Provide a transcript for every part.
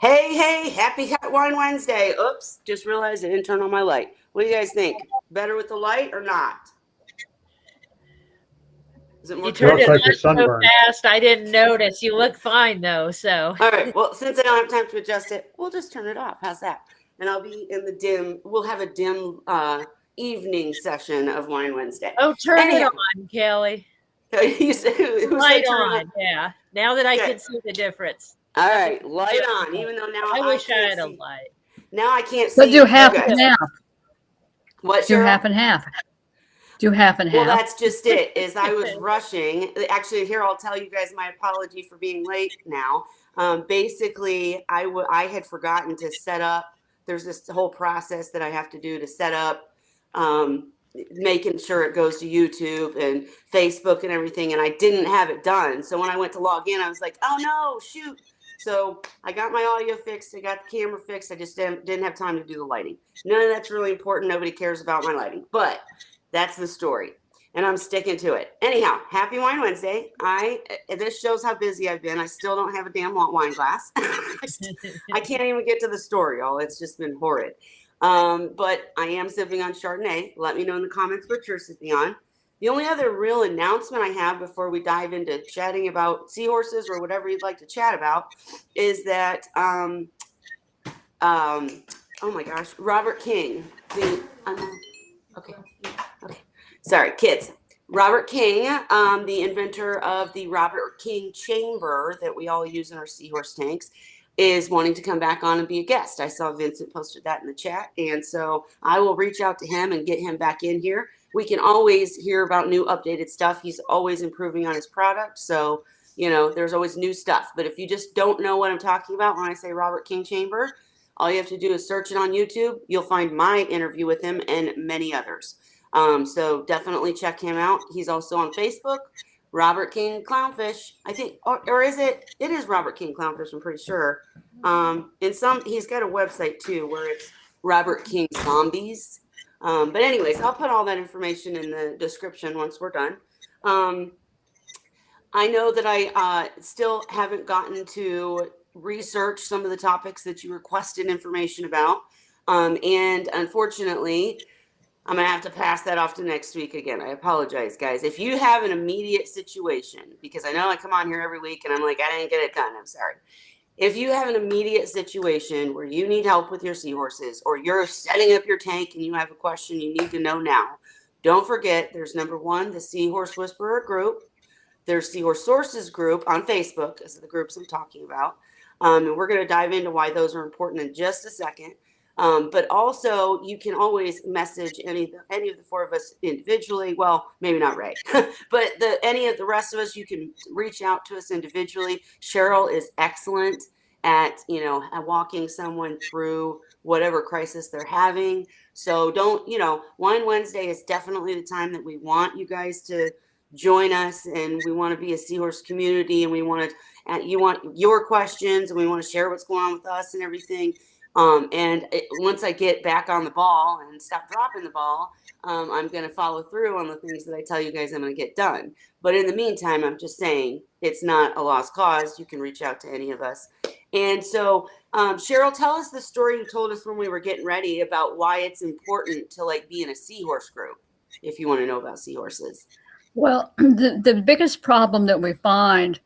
Hey, happy Hot Wine Wednesday. Oops, just realized I didn't turn on my light. What do you guys think? Better with the light or not? Is it more You It turned looks it clear? like you're on so sunburned. fast, I didn't notice. You look fine though, so. All right, well, since I don't have time to adjust it, we'll just turn it off. How's that? And I'll be in the dim, we'll have a dim evening session of Wine Wednesday. Oh, turn it Anyhow, on, Kelly. who said Light turn it on? on, yeah. Now that I Okay, can see the difference. all That's what right, light on, even though now I I wish I can't had a see. light. Now I can't But do see you half Me and guys. too. half. What, Do Cheryl? half and half. Do half and Well, half. that's just it. Is I was rushing. Actually, here I'll tell you guys my apology for being late. Now, basically, I had forgotten to set up. There's this whole process that I have to do to set up, making sure it goes to YouTube and Facebook and everything, and I didn't have it done. So when I went to log in, I was like, "Oh no, shoot!" So I got my audio fixed. I got the camera fixed. I just didn't have time to do the lighting. None of that's really important. Nobody cares about my lighting, but that's the story. And I'm sticking to it. Anyhow, happy Wine Wednesday. This shows how busy I've been. I still don't have a damn wine glass. I can't even get to the story, y'all. It's just been horrid. But I am sipping on Chardonnay. Let me know in the comments what you're sipping on. The only other real announcement I have before we dive into chatting about seahorses or whatever you'd like to chat about is that oh my gosh, Robert King, okay, okay, sorry, kids. Robert King, the inventor of the Robert King chamber that we all use in our seahorse tanks, is wanting to come back on and be a guest. I saw Vincent posted that in the chat, and so I will reach out to him and get him back in here. We can always hear about new updated stuff. He's always improving on his product, so there's always new stuff. But if you just don't know what I'm talking about when I say Robert King chamber, all you have to do is search it on YouTube. You'll find my interview with him and many others. So definitely check him out. He's also on Facebook, Robert King Clownfish. I think, or is it? It is Robert King Clownfish. I'm pretty sure. He's got a website too where it's Robert King Zombies. But anyways, I'll put all that information in the description once we're done. I know that I still haven't gotten to research some of the topics that you requested information about. And unfortunately, I'm going to have to pass that off to next week again. I apologize, guys. If you have an immediate situation, because I know I come on here every week and I'm like, I didn't get it done. I'm sorry. If you have an immediate situation where you need help with your seahorses or you're setting up your tank and you have a question you need to know now, don't forget there's number one, the Seahorse Whisperer group. There's Seahorse Sources group on Facebook, as the groups I'm talking about. And we're going to dive into why those are important in just a second. But also, you can always message any of the four of us individually. Well, maybe not Ray, but any of the rest of us, you can reach out to us individually. Cheryl is excellent at walking someone through whatever crisis they're having. So don't Wine Wednesday is definitely the time that we want you guys to join us, and we want to be a seahorse community, and we want to you want your questions, and we want to share what's going on with us and everything. Once I get back on the ball and stop dropping the ball, I'm going to follow through on the things that I tell you guys I'm going to get done. But in the meantime, I'm just saying it's not a lost cause. You can reach out to any of us. And so, Cheryl, tell us the story you told us when we were getting ready about why it's important to be in a seahorse group, if you want to know about seahorses. Well, the biggest problem that we find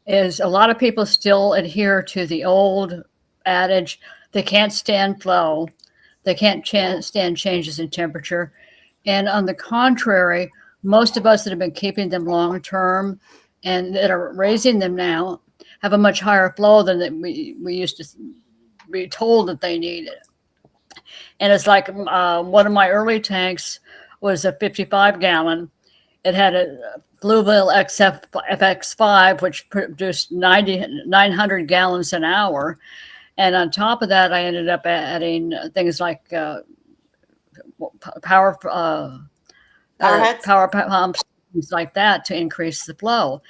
is a lot of people still adhere to the old adage they can't stand flow, they can't stand changes in temperature. And on the contrary, most of us that have been keeping them long term and that are raising them now have a much higher flow than we used to be told that they needed. And it's like one of my early tanks was a 55 gallon. It had a Blueville FX5, which produced 900 gallons an hour. And on top of that, I ended up adding things like power pumps, things like that to increase the flow.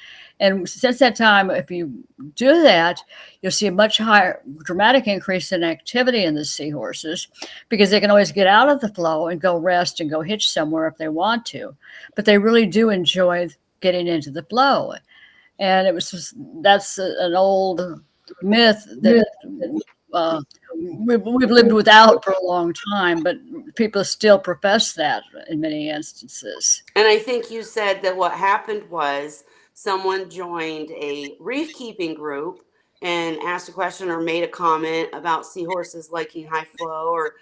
And since that time, if you do that, you'll see a much higher, dramatic increase in activity in the seahorses because they can always get out of the flow and go rest and go hitch somewhere if they want to. But they really do enjoy getting into the flow. And that's an old myth that we've lived without for a long time, but people still profess that in many instances. And I think you said that what happened was someone joined a reef keeping group and asked a question or made a comment about seahorses liking high flow or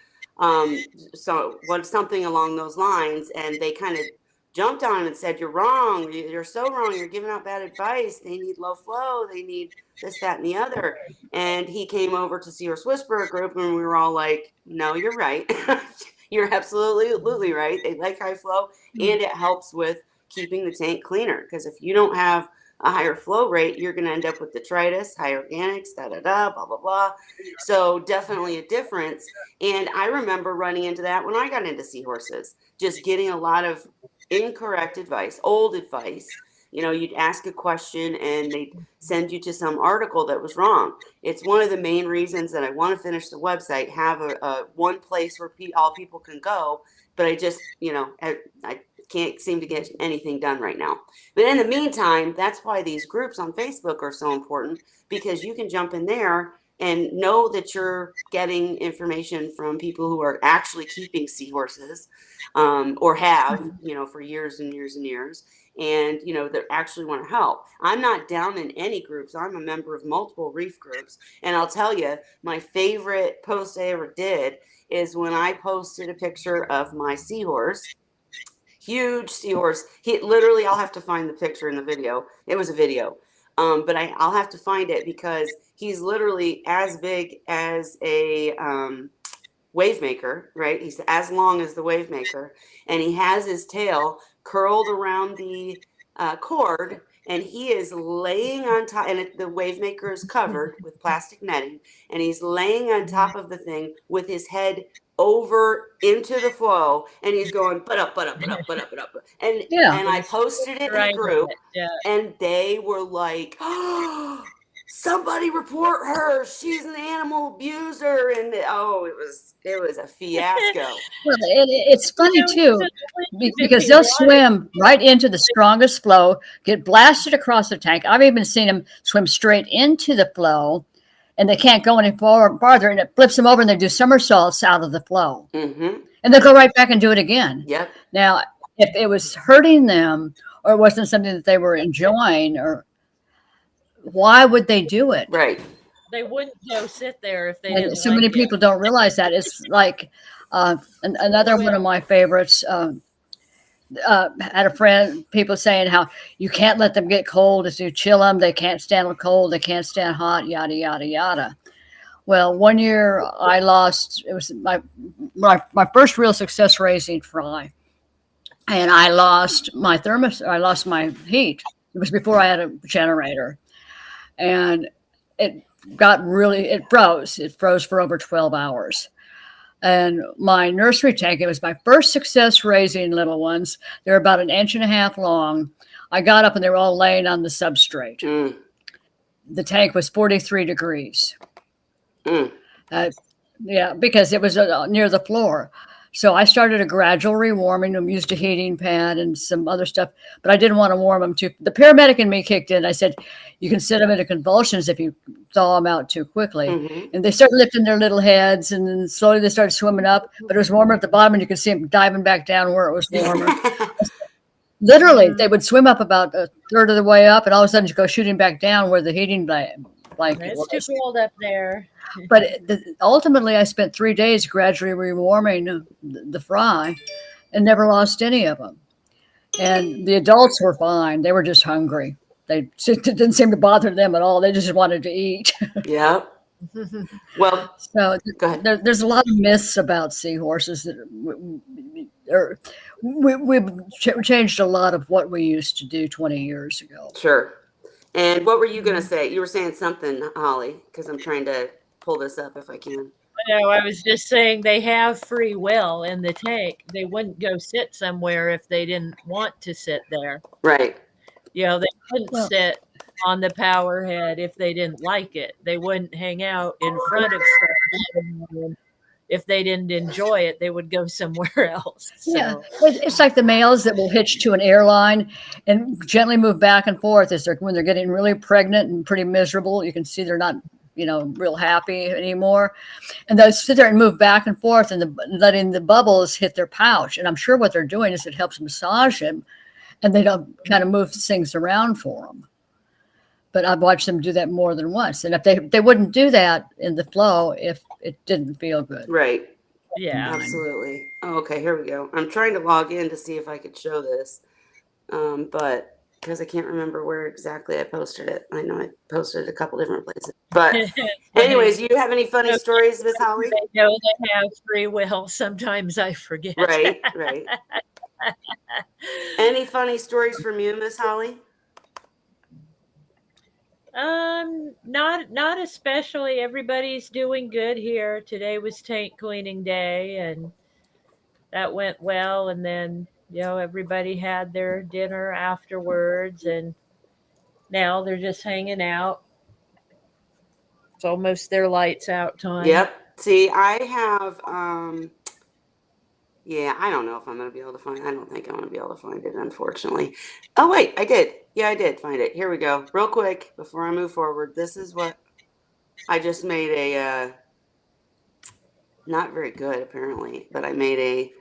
something along those lines, and they kind of jumped on him and said, "You're wrong. You're so wrong. You're giving out bad advice. They need low flow. They need this, that, and the other." And he came over to Seahorse Whisperer group, and we were all like, "No, you're right. You're absolutely right. They like high flow, and it helps with keeping the tank cleaner. Because if you don't have a higher flow rate, you're going to end up with detritus, high organics, blah, blah, blah." So definitely a difference. And I remember running into that when I got into seahorses, just getting a lot of incorrect advice, old advice. You know, you'd ask a question and they'd send you to some article that was wrong. It's one of the main reasons that I want to finish the website, have a one place where all people can go. But I just, you know, I can't seem to get anything done right now. But in the meantime, that's why these groups on Facebook are so important, because you can jump in there and know that you're getting information from people who are actually keeping seahorses or have, you know, for years and years and years. And, you know, that actually want to help. I'm not down in any groups. I'm a member of multiple reef groups. And I'll tell you, my favorite post I ever did is when I posted a picture of my seahorse, huge seahorse. He literally, I'll have to find the picture in the video. It was a video. But I'll have to find it because he's literally as big as a wave maker, right? He's as long as the wave maker, and he has his tail curled around the cord, and he is laying on top, and the wave maker is covered with plastic netting, and he's laying on top of the thing with his head over into the flow, and he's going but up, and Yeah. and I posted it in a group, and they were like, "Oh, somebody report her, she's an animal abuser." And it was a fiasco. Well, it's funny too, because they'll swim right into the strongest flow, get blasted across the tank. I've even seen them swim straight into the flow, and they can't go any farther, and it flips them over, and they do somersaults out of the flow. Mm-hmm. And they'll go right back and do it again. Yep. Now, if it was hurting them or it wasn't something that they were enjoying, or why would they do it? Right. They wouldn't go sit there if they And didn't. so many people don't realize that. It's like another one of my favorites. Had a friend, people saying how you can't let them get cold. If you chill them, they can't stand cold, they can't stand hot, yada, yada, yada. Well, one year I lost, it was my first real success raising fry. And I lost my I lost my heat. It was before I had a generator. And it froze. It froze for over 12 hours. And my nursery tank, it was my first success raising little ones. They're about 1.5 inches long. I got up and they were all laying on the substrate. Mm. The tank was 43 degrees. Mm. Yeah, because it was near the floor. So I started a gradual rewarming them, used a heating pad and some other stuff, but I didn't want to warm them too. The paramedic in me kicked in. I said, you can send them into convulsions if you thaw them out too quickly. Mm-hmm. And they started lifting their little heads, and then slowly they started swimming up, but it was warmer at the bottom, and you could see them diving back down where it was warmer. Literally, they would swim up about a third of the way up, and all of a sudden you go shooting back down where the heating blanket It's was. too cold up there. But ultimately, I spent 3 days gradually rewarming the fry and never lost any of them. And the adults were fine. They were just hungry. It didn't seem to bother them at all. They just wanted to eat. Yeah. Well, So go ahead. there's a lot of myths about seahorses that we've changed a lot of what we used to do 20 years ago. Sure. And what were you going to say? You were saying something, Holly, because I'm trying to pull this up if I can. No, I was just saying they have free will in the tank. They wouldn't go sit somewhere if they didn't want to sit there. Right. You know, they wouldn't sit on the power head if they didn't like it. They wouldn't hang out in front of stuff. If they didn't enjoy it, they would go somewhere else. So. Yeah, it's like the males that will hitch to an airline and gently move back and forth when they're getting really pregnant and pretty miserable. You can see they're not real happy anymore. And they'll sit there and move back and forth and letting the bubbles hit their pouch. And I'm sure what they're doing is it helps massage them, and they don't kind of move things around for them. But I've watched them do that more than once. And if they wouldn't do that in the flow if it didn't feel good. Right. Yeah. Absolutely. Oh, okay, here we go. I'm trying to log in to see if I could show this. But because I can't remember where exactly I posted it. I know I posted it a couple different places. But anyways, you have any funny stories, Miss Holly? I know they have free will. Sometimes I forget. Right, right. Any funny stories from you, Miss Holly? Not especially. Everybody's doing good here. Today was tank cleaning day, and that went well. And then everybody had their dinner afterwards, and now they're just hanging out. It's almost their lights out time. Yep. See, I have yeah, I don't know if I'm going to be able to find I don't think I'm going to be able to find it, unfortunately. Oh, wait, I did. Yeah, I did find it. Here we go. Real quick, before I move forward, this is what I just made a, not very good, apparently, but I made a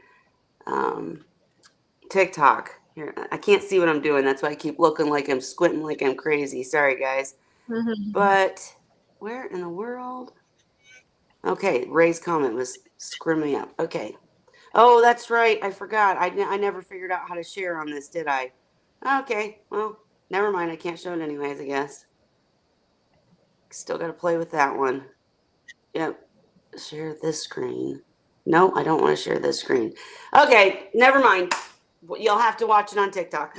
TikTok. Here, I can't see what I'm doing. That's why I keep looking like I'm squinting like I'm crazy. Sorry, guys. But where in the world? Okay, Ray's comment was screwing me up. Okay. Oh, that's right. I forgot. I never figured out how to share on this, did I? Okay. Well, never mind. I can't show it anyways, I guess. Still got to play with that one. Yep. Share this screen. No, I don't want to share this screen. Okay. Never mind. You'll have to watch it on TikTok.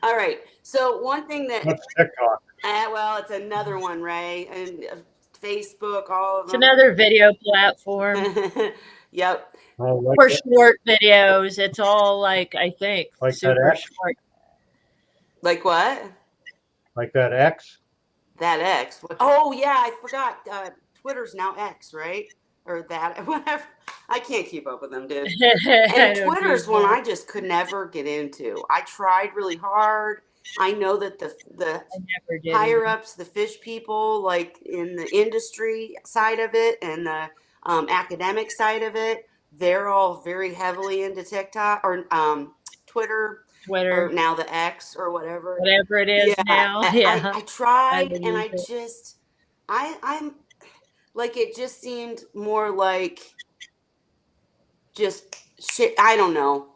All right. So one thing that... What's TikTok? Well, it's another one, Ray. And Facebook, all of It's them. another video platform. Yep. Oh, like For that, short videos, it's all I think, Like that super X? short. Like what? like that X? That X. Oh, yeah, I forgot. Twitter's now X, right? Or that, whatever. I can't keep up with them, dude. And Twitter's one I just could never get into. I tried really hard. I know that the higher ups, the fish people, like in the industry side of it and the academic side of it, they're all very heavily into TikTok or Twitter. Or now the X or whatever it is now. Yeah, I tried and I just I'm like, it just seemed more like just shit. I don't know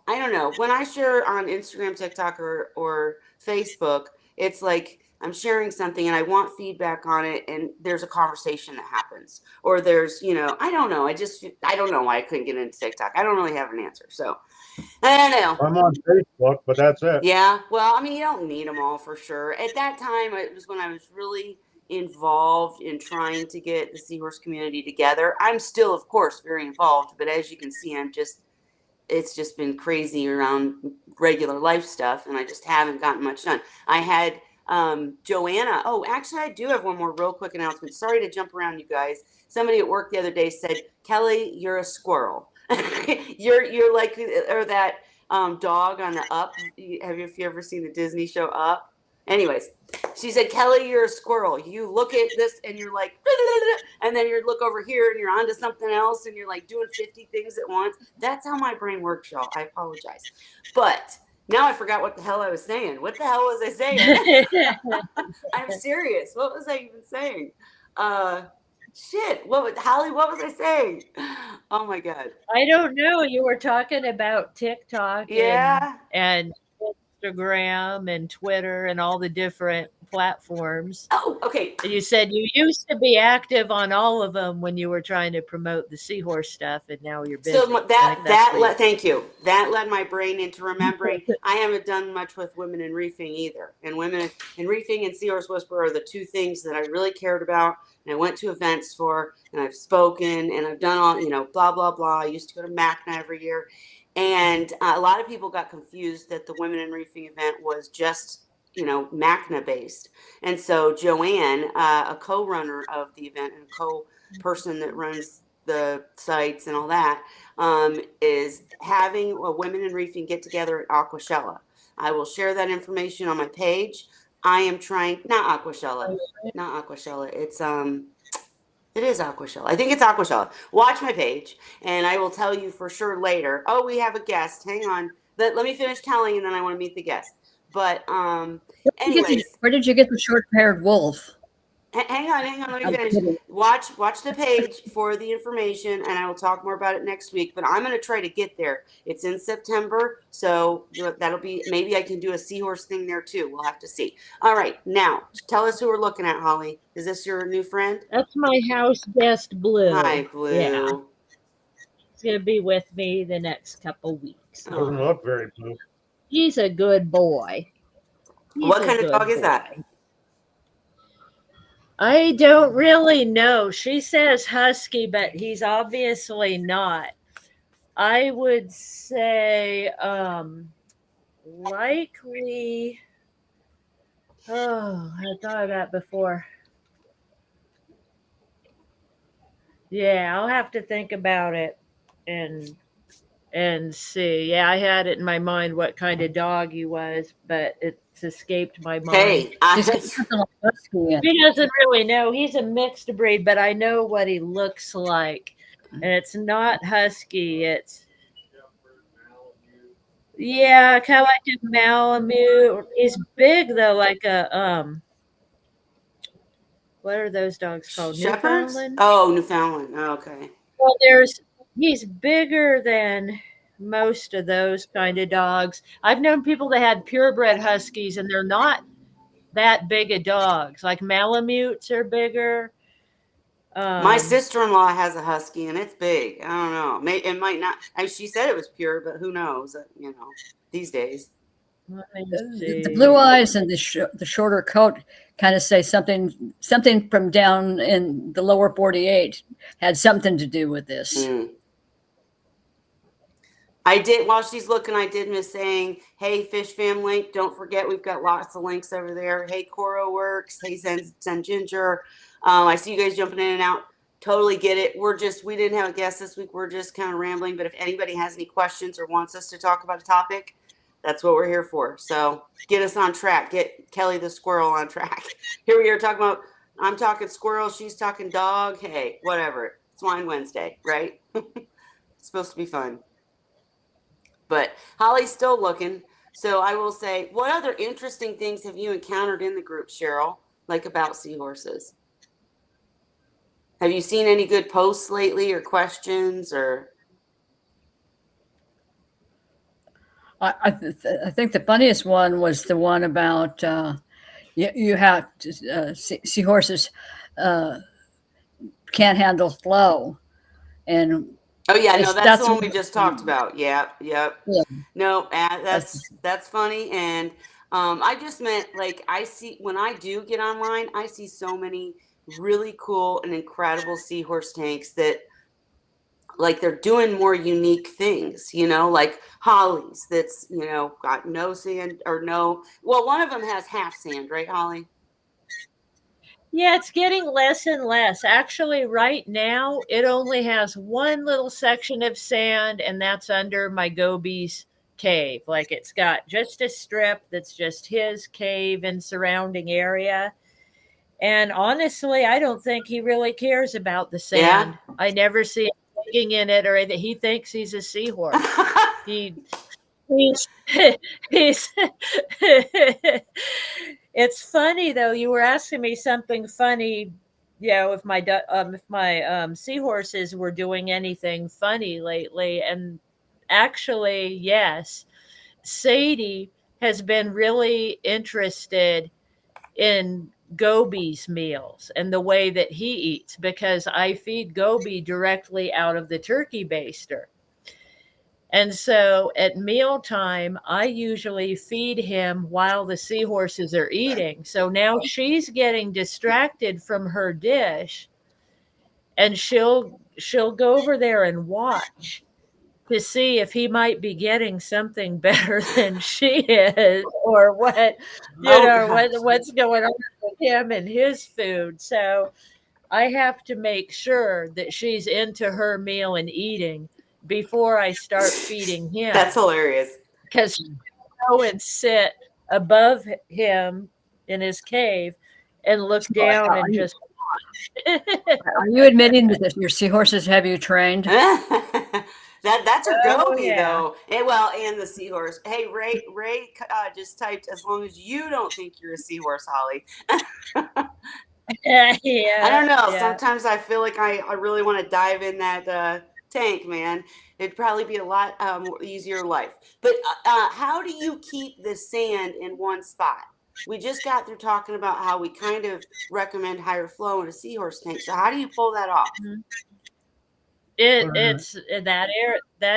when I share on Instagram, TikTok or Facebook, it's like I'm sharing something and I want feedback on it, and there's a conversation that happens, or there's I don't know. I don't know why I couldn't get into TikTok. I don't really have an answer, so I don't know. I'm on Facebook, but that's it. Yeah, well, I mean, you don't need them all for sure. At that time, it was when I was really involved in trying to get the Seahorse community together. I'm still, of course, very involved, but as you can see, it's just been crazy around regular life stuff, and I just haven't gotten much done. I had Joanna. Oh, actually, I do have one more real quick announcement. Sorry to jump around, you guys. Somebody at work the other day said, "Kelly, you're a squirrel." you're like, or that dog on the Up. Have you ever seen the Disney show Up? Anyways, she said, "Kelly, you're a squirrel. You look at this and you're like, and then you look over here and you're onto something else and you're like doing 50 things at once." That's how my brain works, y'all. I apologize. But now I forgot what the hell I was saying. What the hell was I saying? I'm serious. What was I even saying? Shit. Holly, what was I saying? Oh my God. I don't know. You were talking about TikTok and Instagram and Twitter and all the different platforms. Oh, okay. And you said you used to be active on all of them when you were trying to promote the Seahorse stuff, and now you're busy. So thank you. That led my brain into remembering I haven't done much with Women in Reefing either. And Women in Reefing and Seahorse Whisperer are the two things that I really cared about. And I went to events for, and I've spoken, and I've done all, blah, blah, blah. I used to go to MACNA every year. And a lot of people got confused that the Women in Reefing event was just, MACNA based. And so Joanne, a co-runner of the event and a co-person that runs the sites and all that, is having a Women in Reefing get together at Aquashella. I will share that information on my page. I am trying, not Aquashella. It's It is Aquashella. I think it's Aquashella. Watch my page, and I will tell you for sure later. Oh, we have a guest. Hang on. Let me finish telling, and then I want to meet the guest. But anyways, Where did you get the short-haired wolf? hang on. Let me I'm finish. kidding. Watch the page for the information, and I will talk more about it next week. But I'm going to try to get there. It's in September, so that'll be, maybe I can do a Seahorse thing there too. We'll have to see. All right, now tell us who we're looking at, Holly. Is this your new friend? That's my house guest, Blue. Hi, Blue. Yeah, he's gonna be with me the next couple weeks. Doesn't look very blue. He's a good boy. What kind of dog is that? I don't really know. She says husky, but he's obviously not. I would say likely. Oh, I thought of that before. Yeah, I'll have to think about it and see. Yeah, I had it in my mind what kind of dog he was, but it's escaped my mind. Hey, He's got something like husky in. He doesn't really know. He's a mixed breed, but I know what he looks like. And it's not husky. It's, yeah, kind of like a Malamute. He's big though, like a what are those dogs called? Shepherds? Newfoundland? Oh, Newfoundland. Oh, okay. Well, he's bigger than most of those kind of dogs. I've known people that had purebred huskies, and they're not that big of dogs. Like Malamutes are bigger. My sister-in-law has a husky, and it's big. I don't know. It might not. I mean, she said it was pure, but who knows? These days. The blue eyes and the shorter coat kind of say something from down in the lower 48 had something to do with this. I did, while she's looking, I did miss saying, hey, Fish Fam link. Don't forget, we've got lots of links over there. Hey, Coro Works. Hey, Send Ginger. I see you guys jumping in and out. Totally get it. We didn't have a guest this week. We're just kind of rambling. But if anybody has any questions or wants us to talk about a topic, that's what we're here for. So get us on track. Get Kelly the squirrel on track. Here we are talking about, I'm talking squirrel. She's talking dog. Hey, whatever. It's Wine Wednesday, right? It's supposed to be fun. But Holly's still looking. So I will say, what other interesting things have you encountered in the group, Cheryl, like about seahorses? Have you seen any good posts lately or questions or? I think the funniest one was the one about you have seahorses can't handle flow, and oh yeah, no, that's the one we just talked about. Yep. Yeah. No, that's funny, and I just meant, like, I see when I do get online, I see so many really cool and incredible seahorse tanks that, like, they're doing more unique things, like Holly's that's, got no sand or no, well, one of them has half sand, right, Holly? Yeah, it's getting less and less. Actually, right now, it only has one little section of sand, and that's under my Gobi's cave. Like, it's got just a strip that's just his cave and surrounding area. And honestly, I don't think he really cares about the sand. Yeah. I never see him digging in it or anything. He thinks he's a seahorse. he's It's funny though. You were asking me something funny, if my seahorses were doing anything funny lately, and actually, yes, Sadie has been really interested in Gobi's meals and the way that he eats, because I feed Gobi directly out of the turkey baster. And so at mealtime, I usually feed him while the seahorses are eating. So now she's getting distracted from her dish, and she'll go over there and watch to see if he might be getting something better than she is, or what, what's going on with him and his food. So I have to make sure that she's into her meal and eating before I start feeding him. That's hilarious. Because she'll go and sit above him in his cave and look down and just Are you admitting that your seahorses have you trained? That's her Oh, Gobi yeah. though, and the seahorse. Hey, Ray just typed, as long as you don't think you're a seahorse, Holly. Yeah, I don't know. yeah. Sometimes I feel like I really want to dive in that tank, man. It'd probably be a lot easier life. But how do you keep the sand in one spot? We just got through talking about how we kind of recommend higher flow in a seahorse tank. So how do you pull that off? It's that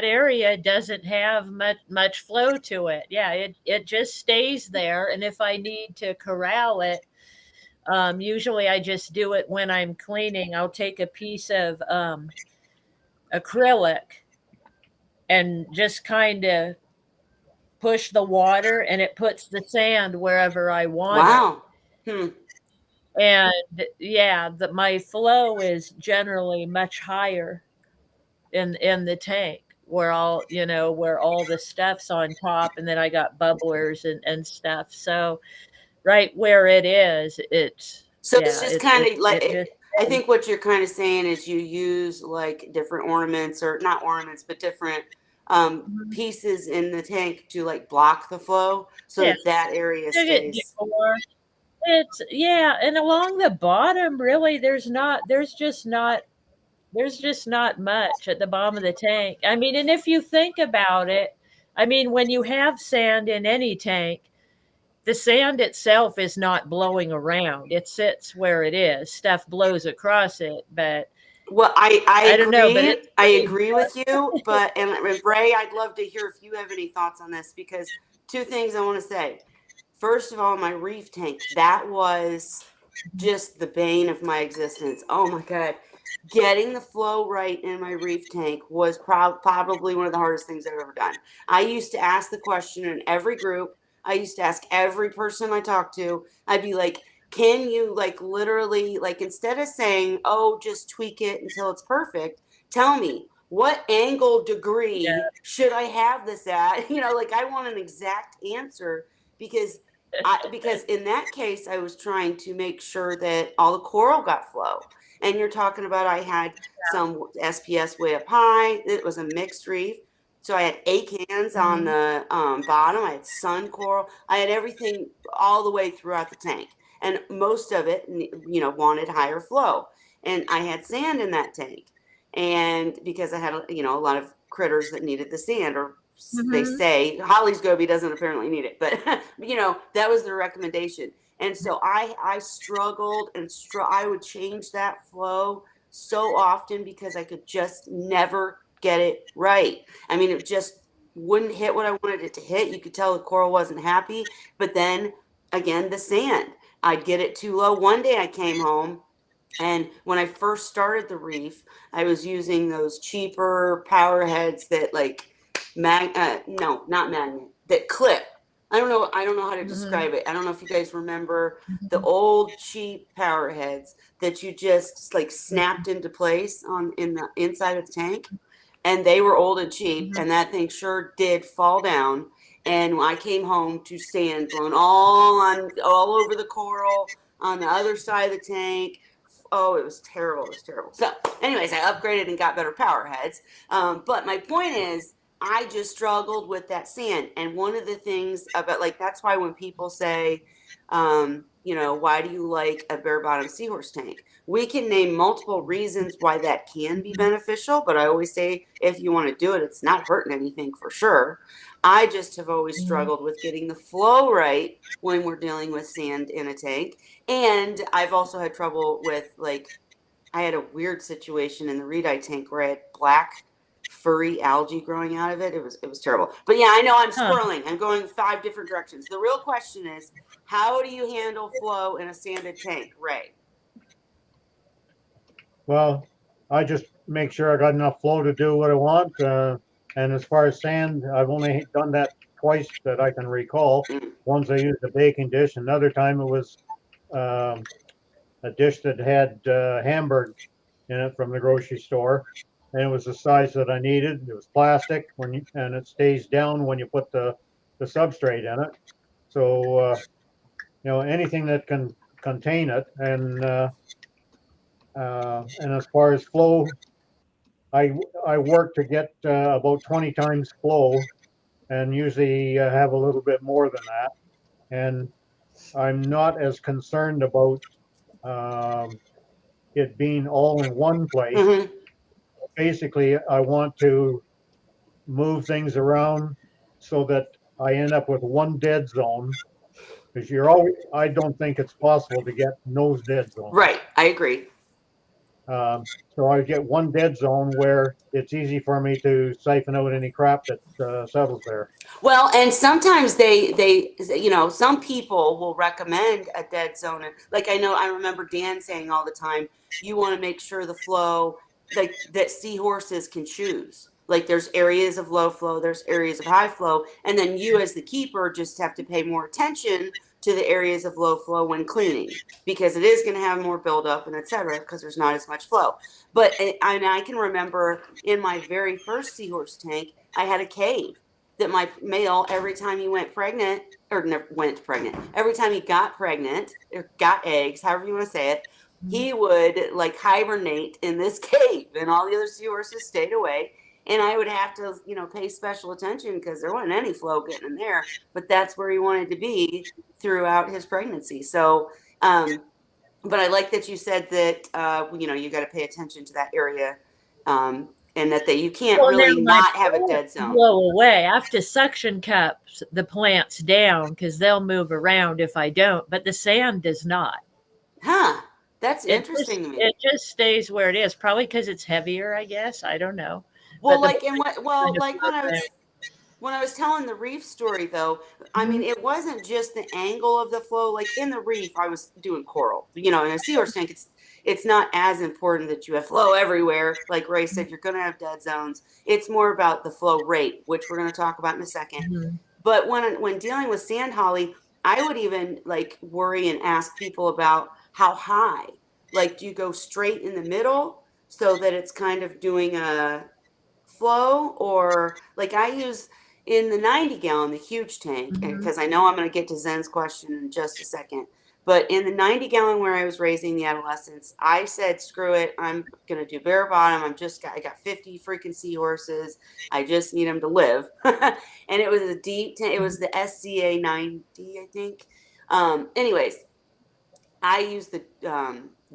area doesn't have much flow to it. Yeah, it just stays there. And if I need to corral it, usually I just do it when I'm cleaning. I'll take a piece of acrylic and just kind of push the water, and it puts the sand wherever I want it. Wow. And yeah, my flow is generally much higher in the tank where all the stuff's on top, and then I got bubblers and stuff. So right where it is, So it's just kind of like, it just I think what you're kind of saying is you use like different ornaments, or not ornaments, but different pieces in the tank to like block the flow so yeah, that area stays. it's yeah, and along the bottom, really, there's just not much at the bottom of the tank. I mean, and if you think about it, I mean, when you have sand in any tank, the sand itself is not blowing around. It sits where it is. Stuff blows across it, but Well, I I don't know, but agree. it's I pretty. agree with you, but and Ray, I'd love to hear if you have any thoughts on this, because two things I want to say. First of all, my reef tank, that was just the bane of my existence. Oh my God. Getting the flow right in my reef tank was probably one of the hardest things I've ever done. I used to ask the question in every group. I used to ask every person I talked to. I'd be like, can you like literally, like, instead of saying, oh, just tweak it until it's perfect, tell me what angle degree should I have this at? Like, I want an exact answer, because because in that case I was trying to make sure that all the coral got flow. And you're talking about, I had some SPS way up high. It was a mixed reef. So I had 8 cans on the bottom. I had sun coral. I had everything all the way throughout the tank. And most of it, wanted higher flow. And I had sand in that tank. And because I had, a lot of critters that needed the sand, or they say Holly's Goby doesn't apparently need it, but that was the recommendation. And so I struggled and I would change that flow so often because I could just never get it right. I mean, it just wouldn't hit what I wanted it to hit. You could tell the coral wasn't happy. But then again, the sand, I'd get it too low. One day I came home, and when I first started the reef, I was using those cheaper power heads that like no, not magnet, that clip. I don't know how to describe it. I don't know if you guys remember the old cheap power heads that you just like snapped into place in the inside of the tank. And they were old and cheap, and that thing sure did fall down. And I came home to sand blown all over the coral on the other side of the tank. Oh, it was terrible. It was terrible. So, anyways, I upgraded and got better power heads. But my point is, I just struggled with that sand. And one of the things about, like, that's why when people say, why do you like a bare bottom seahorse tank? We can name multiple reasons why that can be beneficial, but I always say, if you want to do it, it's not hurting anything for sure. I just have always struggled with getting the flow right when we're dealing with sand in a tank. And I've also had trouble with, like, I had a weird situation in the reedite tank where I had black furry algae growing out of it. It was terrible. But yeah, I know I'm squirreling. I'm going 5 different directions. The real question is, how do you handle flow in a sanded tank, Ray? Well, I just make sure I got enough flow to do what I want. And as far as sand, I've only done that twice that I can recall. Once I used a baking dish. Another time it was a dish that had Hamburg in it from the grocery store, and it was the size that I needed. It was plastic and it stays down when you put the substrate in it. So anything that can contain it, and And as far as flow, I work to get about 20 times flow, and usually have a little bit more than that. And I'm not as concerned about it being all in one place. Mm-hmm. Basically, I want to move things around so that I end up with one dead zone. Because I don't think it's possible to get nose dead zones. Right. I agree. So I get one dead zone where it's easy for me to siphon out any crap that settles there. Well, and sometimes some people will recommend a dead zone. Like I remember Dan saying all the time, you want to make sure the flow, like that seahorses can choose. Like there's areas of low flow, there's areas of high flow, and then you as the keeper just have to pay more attention to the areas of low flow when cleaning, because it is going to have more buildup and et cetera, because there's not as much flow. But I can remember in my very first seahorse tank, I had a cave that my male, every time he went pregnant, or never went pregnant, every time he got pregnant or got eggs, however you want to say it, he would like hibernate in this cave, and all the other seahorses stayed away. And I would have to, pay special attention because there wasn't any flow getting in there. But that's where he wanted to be throughout his pregnancy. So, but I like that you said that, you got to pay attention to that area. And that you can't really not have a dead zone. Blow away. I have to suction cup the plants down because they'll move around if I don't, but the sand does not. Huh. That's interesting to me. It just stays where it is, probably because it's heavier, I guess. I don't know. Well, when I was telling the reef story, though, I mean, it wasn't just the angle of the flow. Like in the reef, I was doing coral. In a seahorse tank, it's not as important that you have flow everywhere. Like Ray said, you're going to have dead zones. It's more about the flow rate, which we're going to talk about in a second. Mm-hmm. But when dealing with sand holly, I would even like worry and ask people about how high. Like, do you go straight in the middle so that it's kind of doing a flow, or like I use in the 90 gallon, the huge tank, because I know I'm going to get to Zen's question in just a second. But in the 90 gallon where I was raising the adolescents, I said, screw it. I'm going to do bare bottom. I got 50 freaking seahorses. I just need them to live. And it was a deep tank. It was the SCA 90, I think. Anyways, I use the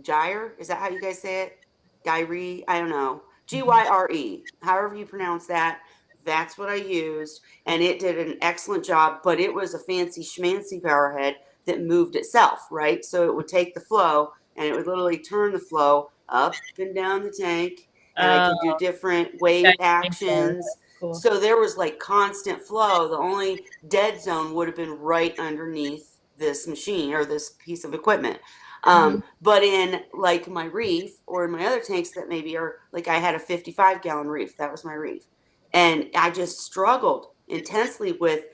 gyre. Is that how you guys say it? Gyre? I don't know. GYRE. However you pronounce that. That's what I used. And it did an excellent job. But it was a fancy schmancy power head that moved itself, right? So it would take the flow and it would literally turn the flow up and down the tank. And I could do different wave actions. Cool. So there was like constant flow. The only dead zone would have been right underneath this machine or this piece of equipment. But in like my reef or in my other tanks that maybe are like, I had a 55 gallon reef. That was my reef. And I just struggled intensely with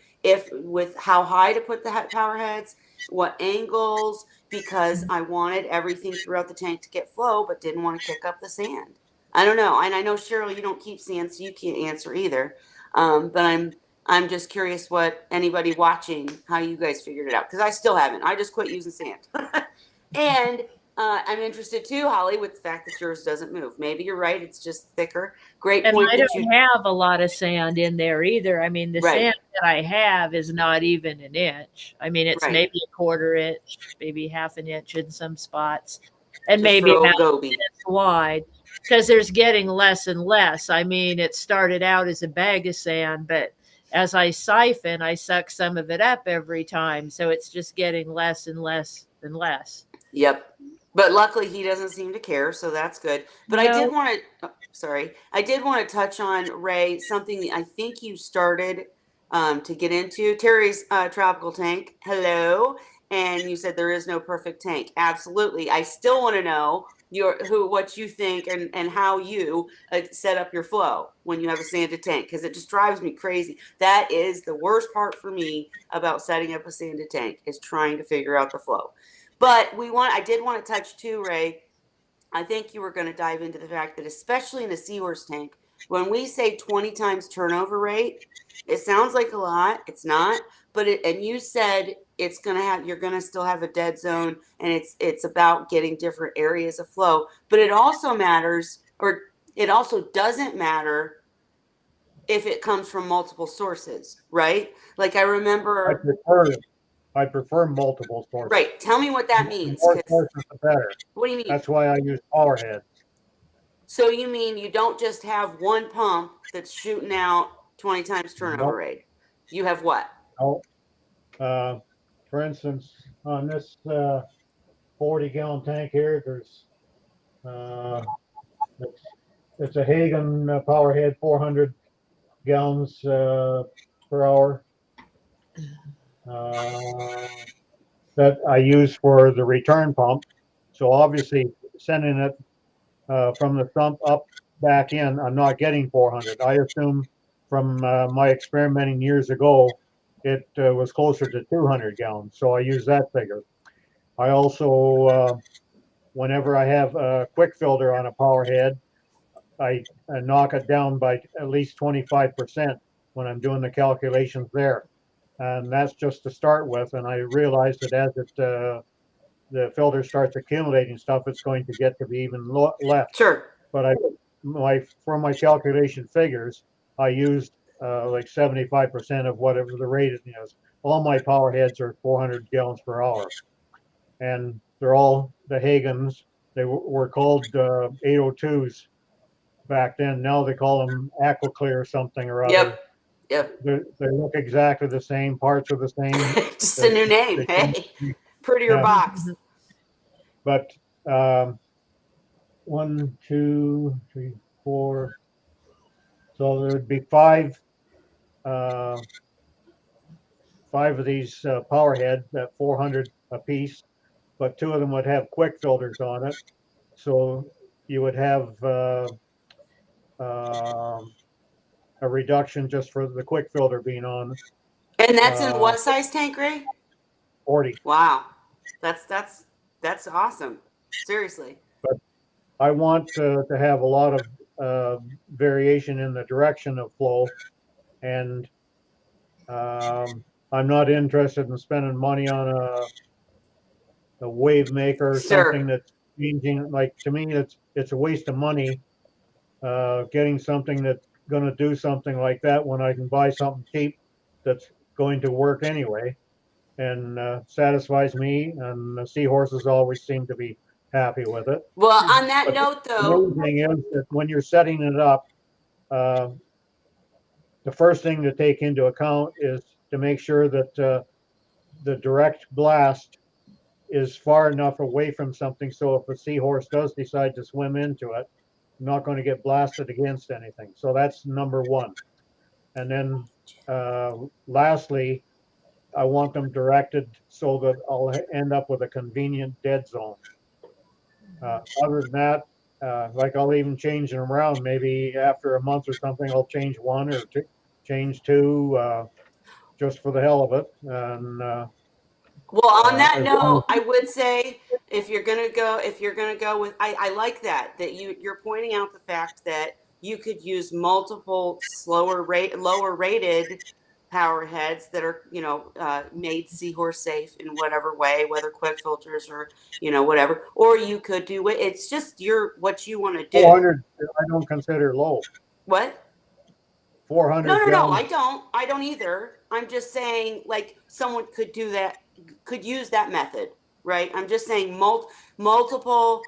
how high to put the power heads, what angles, because I wanted everything throughout the tank to get flow, but didn't want to kick up the sand. I don't know. And I know, Cheryl, you don't keep sand, so you can't answer either. But I'm just curious what anybody watching, how you guys figured it out. Because I still haven't. I just quit using sand. And I'm interested too, Holly, with the fact that yours doesn't move. Maybe you're right. It's just thicker. Great point. And I don't have a lot of sand in there either. I mean, the sand that I have is not even an inch. I mean, it's maybe a quarter inch, maybe half an inch in some spots, and just maybe about an inch wide, because there's getting less and less. I mean, it started out as a bag of sand, but as I siphon, I suck some of it up every time. So it's just getting less and less and less. Yep. But luckily he doesn't seem to care, so that's good. But I did want to touch on, Ray, something that I think you started to get into. Terry's tropical tank. Hello. And you said there is no perfect tank. Absolutely. I still want to know what you think and how you set up your flow when you have a sanded tank, because it just drives me crazy. That is the worst part for me about setting up a sanded tank, is trying to figure out the flow. But I did want to touch too, Ray. I think you were going to dive into the fact that especially in a seahorse tank When we say 20 times turnover rate, it sounds like a lot. It's not, but and you said you're gonna still have a dead zone, and it's about getting different areas of flow. But it also matters, or it also doesn't matter if it comes from multiple sources, right? Like I remember. I prefer multiple sources. Right. Tell me what that The means. more sources, the better. What do you mean? That's why I use power heads. So you mean you don't just have one pump that's shooting out 20 times turnover Nope. rate? You have what? No. For instance, on this 40-gallon tank here, there's it's a Hagen power head, 400 gallons per hour. That I use for the return pump. So obviously sending it from the sump up back in, I'm not getting 400. I assume from my experimenting years ago, it was closer to 200 gallons. So I use that figure. I also, whenever I have a quick filter on a power head, I knock it down by at least 25% when I'm doing the calculations there. And that's just to start with. And I realize that as the filter starts accumulating stuff, it's going to get to be even less. Sure. But for my calculation figures, I used like 75% of whatever the rating is. All my power heads are 400 gallons per hour, and they're all the Hagens. They were called 802s back then. Now they call them AquaClear or something or other. Yep. They look exactly the same. Parts are the same. Just a new name. Hey, prettier box. But 1, 2, 3, 4. So there would be five of these power heads at 400 a piece, but 2 of them would have quick filters on it. So you would have a reduction just for the quick filter being on. And that's in what size tank, Ray? 40. Wow, that's awesome. Seriously. But I want to have a lot of variation in the direction of flow, and I'm not interested in spending money on a wave maker or something that's changing. Like, to me, it's a waste of money getting something that's going to do something like that when I can buy something cheap that's going to work anyway and satisfies me. And the Seahorses always seem to be happy with it. Well, on that note, though, the thing is that when you're setting it up, the first thing to take into account is to make sure that the direct blast is far enough away from something so if a Seahorse does decide to swim into it, not going to get blasted against anything. So that's number one. And then lastly, I want them directed so that I'll end up with a convenient dead zone. Other than that, like I'll even change them around. Maybe after a month or something, I'll change 1 or change 2 just for the hell of it. And well, on that note, I would say if you're gonna go with, I like that you're pointing out the fact that you could use multiple lower rated power heads that are made Seahorse safe in whatever way, whether quick filters or whatever, or you could do it. It's just what you want to do. 400, I don't consider low. What? 400. No, I don't either. I'm just saying, like, someone could do that, could use that method, right? I'm just saying multiple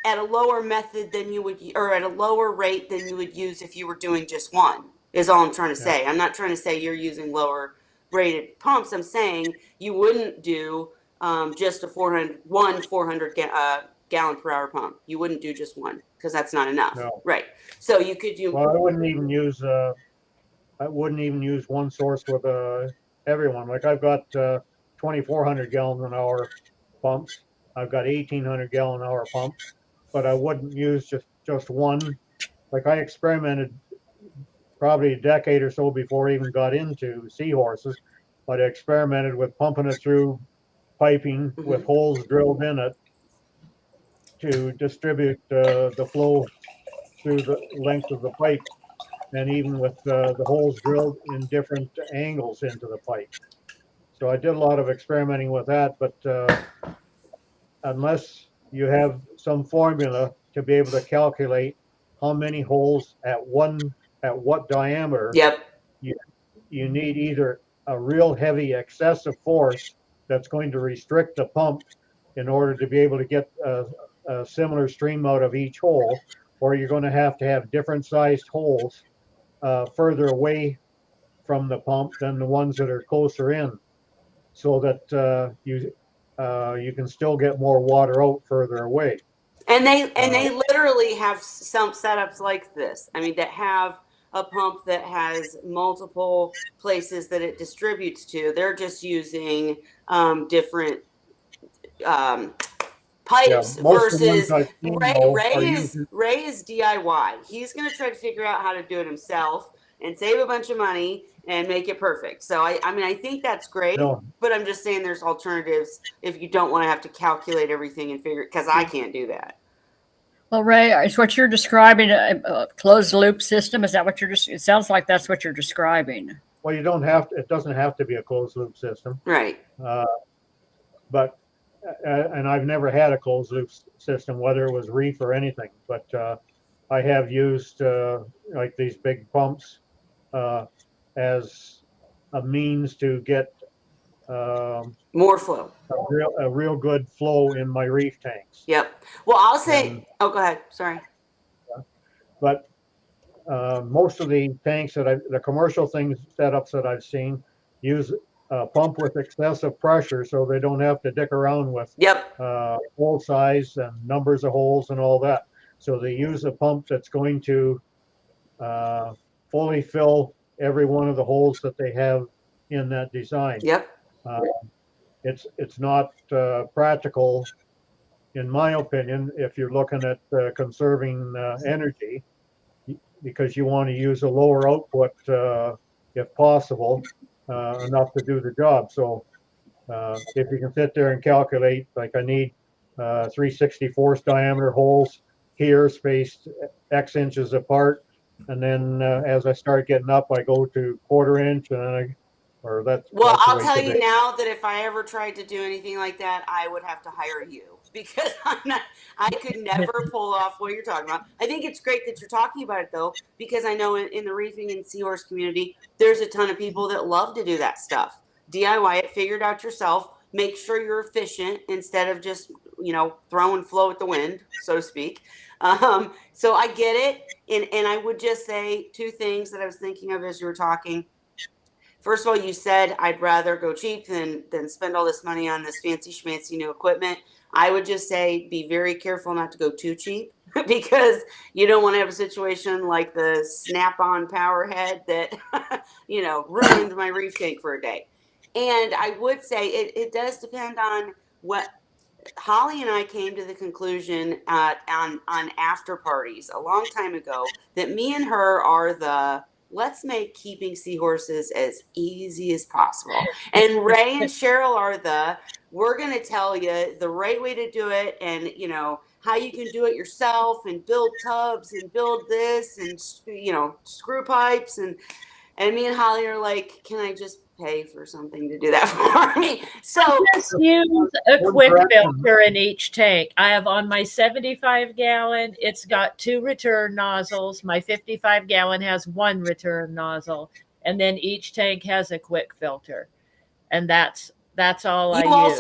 at a lower method than you would, or at a lower rate than you would use if you were doing just one, is all I'm trying to say. I'm not trying to say you're using lower rated pumps. I'm saying you wouldn't do just a 400 gallon per hour pump. You wouldn't do just one because that's not enough. No. Right. So you could do. Well, I wouldn't even use one source with everyone. Like, I've got 2,400 gallons an hour pumps. I've got 1,800 gallon an hour pumps, but I wouldn't use just one. Like, I experimented probably a decade or so before I even got into Seahorses, but I experimented with pumping it through piping with holes drilled in it to distribute the flow through the length of the pipe and even with the holes drilled in different angles into the pipe. So I did a lot of experimenting with that, but unless you have some formula to be able to calculate how many holes at what diameter, Yep. you need either a real heavy excessive force that's going to restrict the pump in order to be able to get a similar stream out of each hole, or you're going to have different sized holes further away from the pump than the ones that are closer in, so that you can still get more water out further away. And they literally have some setups like this. I mean, that have a pump that has multiple places that it distributes to. They're just using different pipes Most of the ones versus I've seen though are using, Ray is DIY. He's going to try to figure out how to do it himself and save a bunch of money and make it perfect. So I mean, I think that's great, but I'm just saying there's alternatives if you don't want to have to calculate everything and figure it, because I can't do that. Well, Ray, is what you're describing a closed loop system? Is that what you're just? It sounds like that's what you're describing. well, you don't have to, it doesn't have to be a closed loop system, Right. but and I've never had a closed loop system, whether it was reef or anything, but I have used like these big pumps as a means to get More flow. a real good flow in my reef tanks. Yep. Well, I'll say, go ahead. Sorry. But most of the tanks the commercial setups that I've seen use a pump with excessive pressure, so they don't have to dick around with hole size and numbers of holes and all that. So they use a pump that's going to fully fill every one of the holes that they have in that design. Yep. It's not practical, in my opinion, if you're looking at conserving energy, because you want to use a lower output if possible, enough to do the job. So if you can sit there and calculate, like I need 3/64 diameter holes here spaced X inches apart, and then as I start getting up, I go to 1/4 inch, and then well, I'll tell you now that if I ever tried to do anything like that, I would have to hire you, because I could never pull off what you're talking about. I think it's great that you're talking about it though, because I know in the reefing and Seahorse community, there's a ton of people that love to do that stuff. DIY it, figure it out yourself, make sure you're efficient instead of just, throwing flow at the wind, so to speak. So I get it. And I would just say two things that I was thinking of as you were talking. First of all, you said I'd rather go cheap than spend all this money on this fancy schmancy new equipment. I would just say be very careful not to go too cheap, because you don't want to have a situation like the snap-on power head that ruined my reef tank for a day. And I would say it does depend on what Holly and I came to the conclusion on after parties a long time ago that me and her are let's make keeping seahorses as easy as possible. And Ray and Cheryl are we're going to tell you the right way to do it, and, how you can do it yourself and build tubs and build this and, screw pipes. And me and Holly are like, can I just pay for something to do that for me? So just use a quick filter in each tank. I have on my 75-gallon, it's got 2 return nozzles. My 55-gallon has 1 return nozzle, and then each tank has a quick filter, and that's all I use.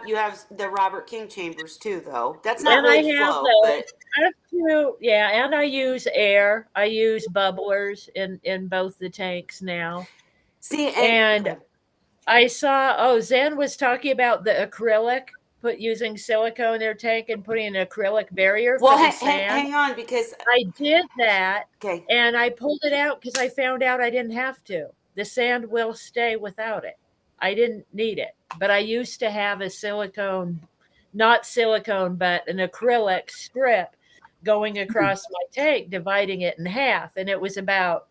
You have the Robert King chambers too, though. That's not really flow, but I have to, and I use air. I use bubblers in both the tanks now. See, and I saw, Zen was talking about the acrylic, using silicone in their tank and putting an acrylic barrier for the sand. Hang on, because I did that, okay, and I pulled it out because I found out I didn't have to. The sand will stay without it. I didn't need it, but I used to have a not silicone, but an acrylic strip going across my tank, dividing it in half, and it was about,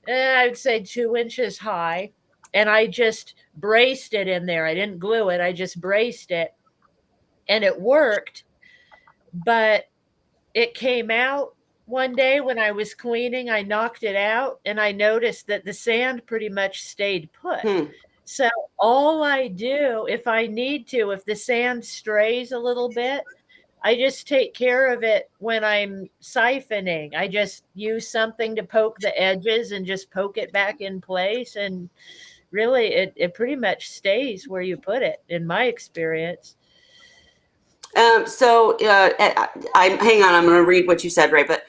I'd say 2 inches high. And I just braced it in there. I didn't glue it. I just braced it, and it worked, but it came out one day when I was cleaning, I knocked it out and I noticed that the sand pretty much stayed put. So all I do, if I need to, if the sand strays a little bit, I just take care of it when I'm siphoning. I just use something to poke the edges and just poke it back in place. And really, it pretty much stays where you put it, in my experience. Hang on, I'm going to read what you said, Ray. But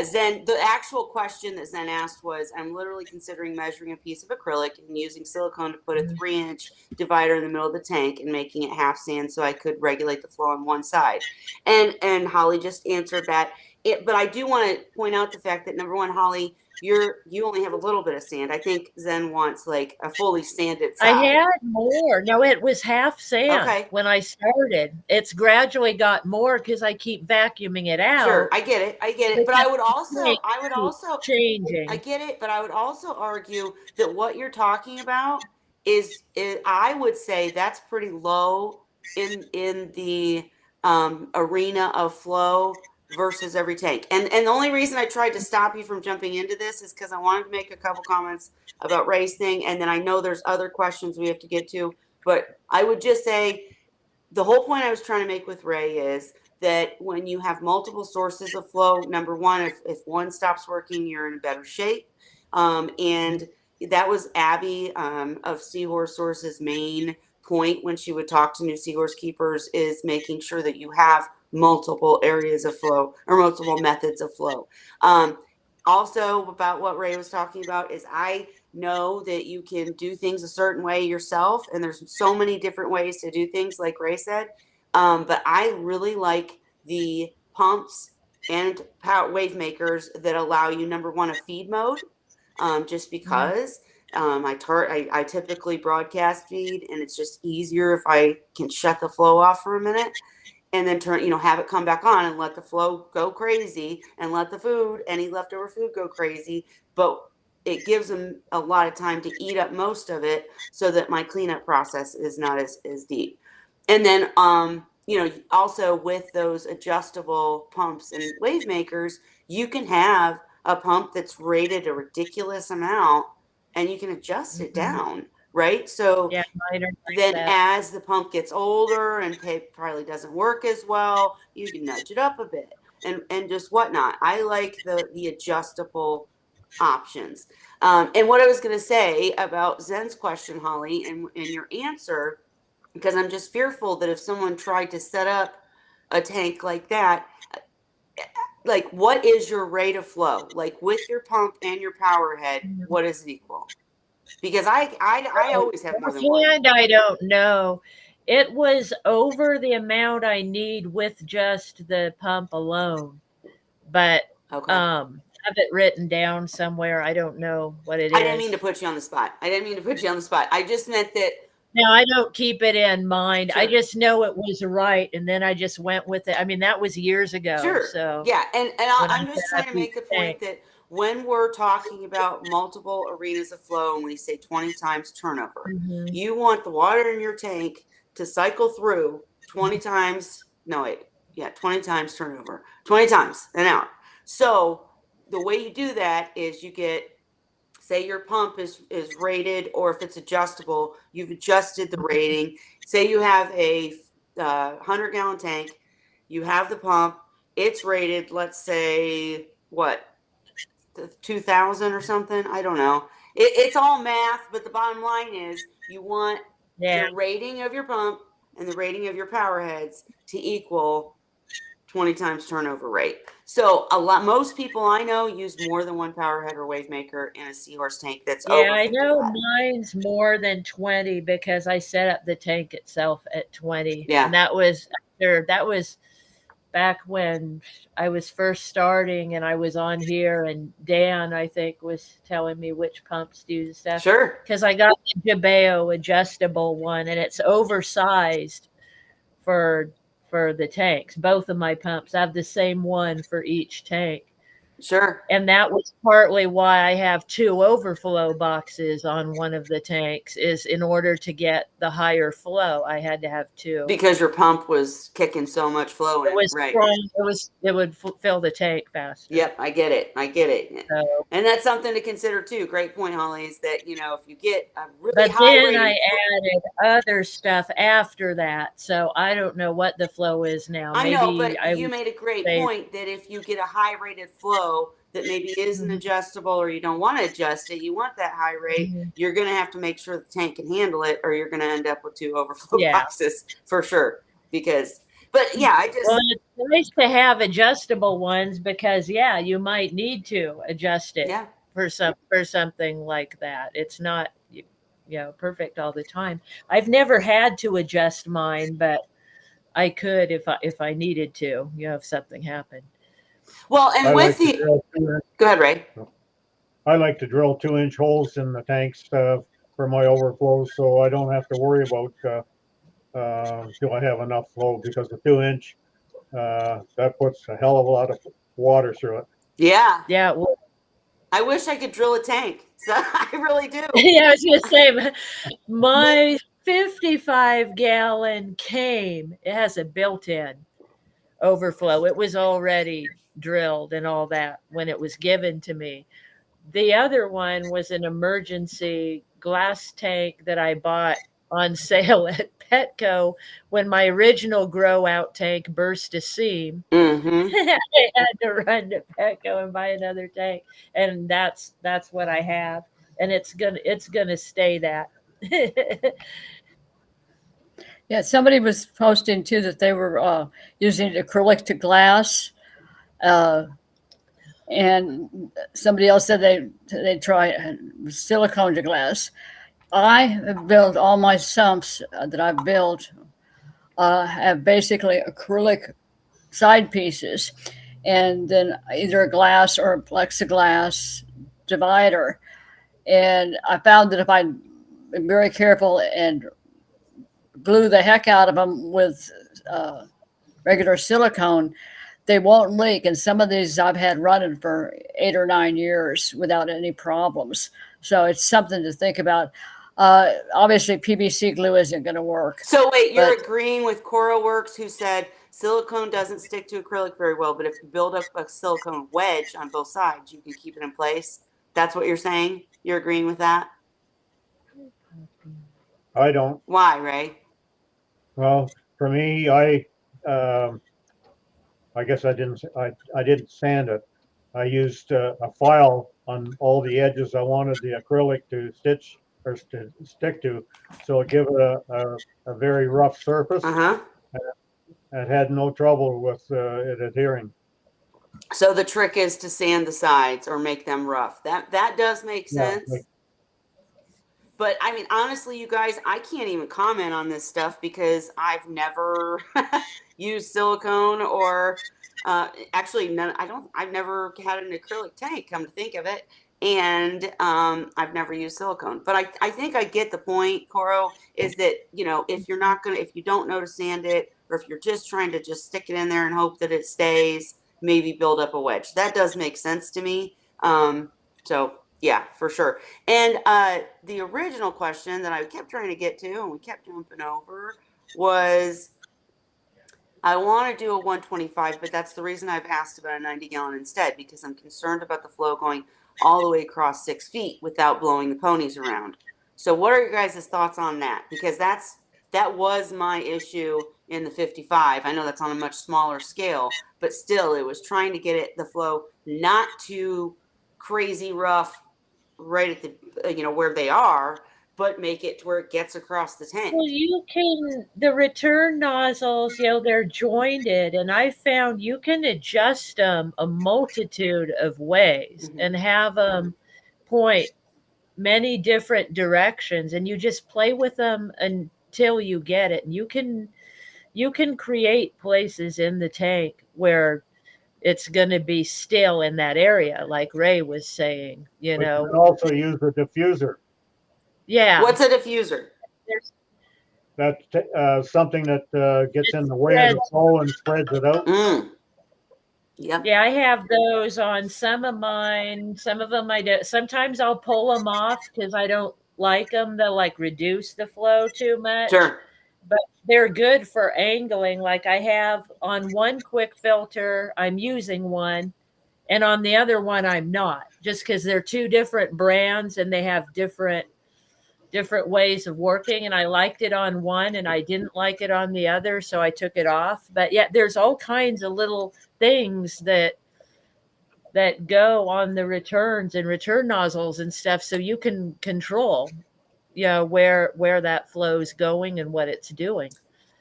Zen, the actual question that Zen asked was, I'm literally considering measuring a piece of acrylic and using silicone to put a 3-inch divider in the middle of the tank and making it half sand so I could regulate the flow on one side. And Holly just answered that. But I do want to point out the fact that, number one, Holly, you only have a little bit of sand. I think Zen wants like a fully sanded side. I had more. No, it was half sand when I started. It's gradually got more because I keep vacuuming it out. Sure, I get it. But I would also changing. I get it, but I would also argue that what you're talking about is I would say that's pretty low in the arena of flow versus every tank. And the only reason I tried to stop you from jumping into this is because I wanted to make a couple comments about Ray's thing, and then I know there's other questions we have to get to, but I would just say the whole point I was trying to make with Ray is that when you have multiple sources of flow, number one, if one stops working, you're in a better shape. And that was Abby of Seahorse Source's main point when she would talk to new seahorse keepers, is making sure that you have multiple areas of flow or multiple methods of flow. Also, about what Ray was talking about is I know that you can do things a certain way yourself, and there's so many different ways to do things, like Ray said. But I really like the pumps and power wave makers that allow you, number one, a feed mode, just because I typically broadcast feed, and it's just easier if I can shut the flow off for a minute and then have it come back on and let the flow go crazy and let the food, any leftover food, go crazy. But it gives them a lot of time to eat up most of it so that my cleanup process is not as deep. And then, also with those adjustable pumps and wave makers, you can have a pump that's rated a ridiculous amount and you can adjust it down, right? So then as the pump gets older and probably doesn't work as well, you can nudge it up a bit and just whatnot. I like the adjustable options. And what I was going to say about Zen's question, Holly, and your answer, because I'm just fearful that if someone tried to set up a tank like that, like what is your rate of flow? Like with your pump and your power head, what is it equal? Because I always have more than one. And I don't know. It was over the amount I need with just the pump alone. But have it written down somewhere. I don't know what it is. I didn't mean to put you on the spot. I just meant that. No, I don't keep it in mind. Sure. I just know it was right, and then I just went with it. I mean, that was years ago. Sure. So yeah, and I'm just trying to make the point that when we're talking about multiple arenas of flow and we say 20 times turnover, you want the water in your tank to cycle through 20 times. 20 times turnover, 20 times an hour. So the way you do that is you get, say your pump is rated, or if it's adjustable, you've adjusted the rating. Say you have a 100-gallon tank, you have the pump, it's rated, let's say, 2,000 or something? I don't know. It's all math, but the bottom line is you want the rating of your pump and the rating of your power heads to equal 20 times turnover rate. So most people I know use more than one power head or wave maker in a Seahorse tank that's over 55. I know mine's more than 20 because I set up the tank itself at 20. Yeah. And that was back when I was first starting and I was on here, and Dan, I think, was telling me which pumps do the stuff. Sure. Because I got the Jabeo adjustable one, and it's oversized for the tanks. Both of my pumps, I have the same one for each tank. Sure. And that was partly why I have 2 overflow boxes on one of the tanks, is in order to get the higher flow, I had to have 2. Because your pump was kicking so much flow It in. was Right. strong. It would fill the tank faster. Yep, I get it. I get it. So, And that's something to consider too. Great point, Holly, is that, if you get a really but high then rated I added other stuff after that. So I don't know what the flow is now. I know, Maybe but I you would made a great say, point that if you get a high rated flow that maybe isn't Mhm. adjustable or you don't want to adjust it, you want that high rate, Mhm. you're going to have to make sure the tank can handle it or you're going to end up with 2 overflow Yeah. boxes for sure. But yeah, Well, it's nice to have adjustable ones because, yeah, you might need to adjust it yeah. for something like that. It's not perfect all the time. I've never had to adjust mine, but I could if I needed to, if something happened. Well, and I with like to the, drill go ahead, Ray. I like to drill 2-inch holes in the tanks for my overflows, so I don't have to worry about do I have enough flow, because the 2-inch that puts a hell of a lot of water through it. Yeah. Yeah, well, I wish I could drill a tank. So I really do. yeah, I was gonna say my 55-gallon came. It has a built-in overflow. It was already drilled and all that when it was given to me. The other one was an emergency glass tank that I bought on sale at Petco when my original grow out tank burst a seam. Mm-hmm. I had to run to Petco and buy another tank, and that's what I have, and it's gonna stay that. Yeah, somebody was posting too that they were using acrylic to glass, and somebody else said they try silicone to glass. I have built all my sumps that I've built have basically acrylic side pieces, and then either a glass or a plexiglass divider. And I found that if I'm very careful and glue the heck out of them with regular silicone, they won't leak. And some of these I've had running for 8 or 9 years without any problems. So it's something to think about. Obviously, PVC glue isn't going to work. So wait, you're But- agreeing with CoralWorks, who said silicone doesn't stick to acrylic very well, but if you build up a silicone wedge on both sides, you can keep it in place. That's what you're saying? You're agreeing with that? I don't. Why, Ray? Well, for me, I guess I didn't sand it. I used a file on all the edges I wanted the acrylic to stitch or to stick to, so it give it a very rough surface. Uh-huh. And had no trouble with it adhering. So the trick is to sand the sides or make them rough. That does make sense. Yeah. But I mean, honestly, you guys, I can't even comment on this stuff because I've never used silicone or actually none. I've never had an acrylic tank, come to think of it. And I've never used silicone. But I think I get the point, Coro, is that, if you don't know to sand it, or if you're just trying to just stick it in there and hope that it stays, maybe build up a wedge. That does make sense to me. So yeah, for sure. And the original question that I kept trying to get to and we kept jumping over was, I want to do a 125, but that's the reason I've asked about a 90 gallon instead, because I'm concerned about the flow going all the way across 6 feet without blowing the ponies around. So what are your guys' thoughts on that? Because that was my issue in the 55. I know that's on a much smaller scale, but still it was trying to get the flow not too crazy rough right at the where they are, but make it to where it gets across the tank. Well, the return nozzles, they're jointed, and I found you can adjust them a multitude of ways and have them point many different directions, and you just play with them until you get it. And you can create places in the tank where it's going to be still in that area, like Ray was saying, But you can also use a diffuser. Yeah. What's a diffuser? That's something that gets in the way of the flow and spreads it out. Yep. Yeah, I have those on some of mine. Some of them I do. Sometimes I'll pull them off because I don't like them. They'll like reduce the flow too much. Sure. But they're good for angling. Like I have on one quick filter, I'm using one, and on the other one, I'm not. Just because they're two different brands and they have different ways of working, and I liked it on one and I didn't like it on the other, so I took it off. But yeah, there's all kinds of little things that go on the returns and return nozzles and stuff, so you can control, where that flow's going and what it's doing.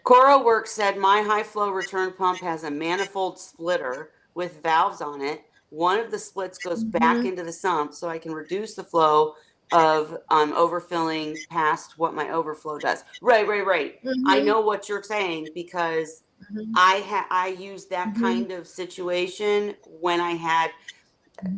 Cora Works said my high flow return pump has a manifold splitter with valves on it. One of the splits goes back into the sump, so I can reduce the flow of overfilling past what my overflow does. Right. I know what you're saying because I used that kind of situation when I had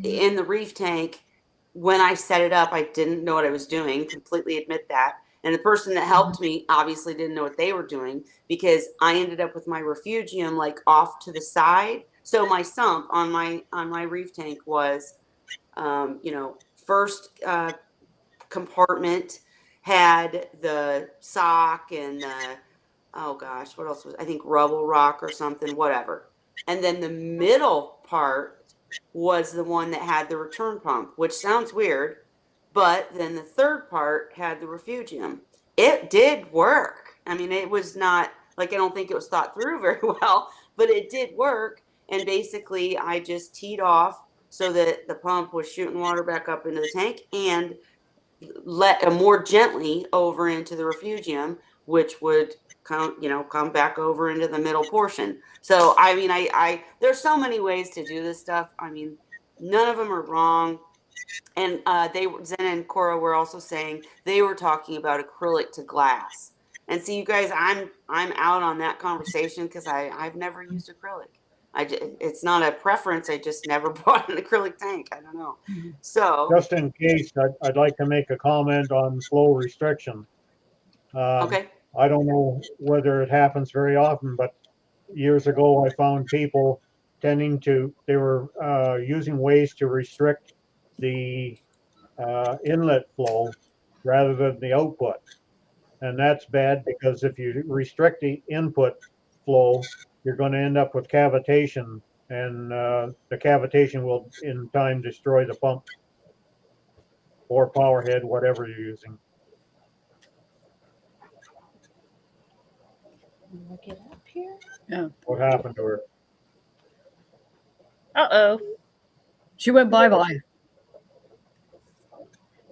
in the reef tank. When I set it up, I didn't know what I was doing. Completely admit that. And the person that helped me obviously didn't know what they were doing because I ended up with my refugium like off to the side. So my sump on my reef tank was, first compartment had the sock and the, oh gosh, what else was, I think rubble rock or something, whatever. And then the middle part was the one that had the return pump, which sounds weird, but then the third part had the refugium. It did work. I mean, it was not like, I don't think it was thought through very well, but it did work. And basically I just teed off so that the pump was shooting water back up into the tank and let more gently over into the refugium, which would come back over into the middle portion. So I mean, I there's so many ways to do this stuff. I mean, none of them are wrong. And Zen and Cora were also saying they were talking about acrylic to glass. And see, you guys, I'm out on that conversation because I've never used acrylic. It's not a preference. I just never bought an acrylic tank. I don't know. So Just in case, I'd like to make a comment on flow restriction. okay. I don't know whether it happens very often, but years ago I found people they were using ways to restrict the inlet flow rather than the output. And that's bad because if you restrict the input flow, you're going to end up with cavitation, and the cavitation will in time destroy the pump or power head, whatever you're using. Look it up here. Yeah. What happened to her? Uh-oh. She went bye-bye.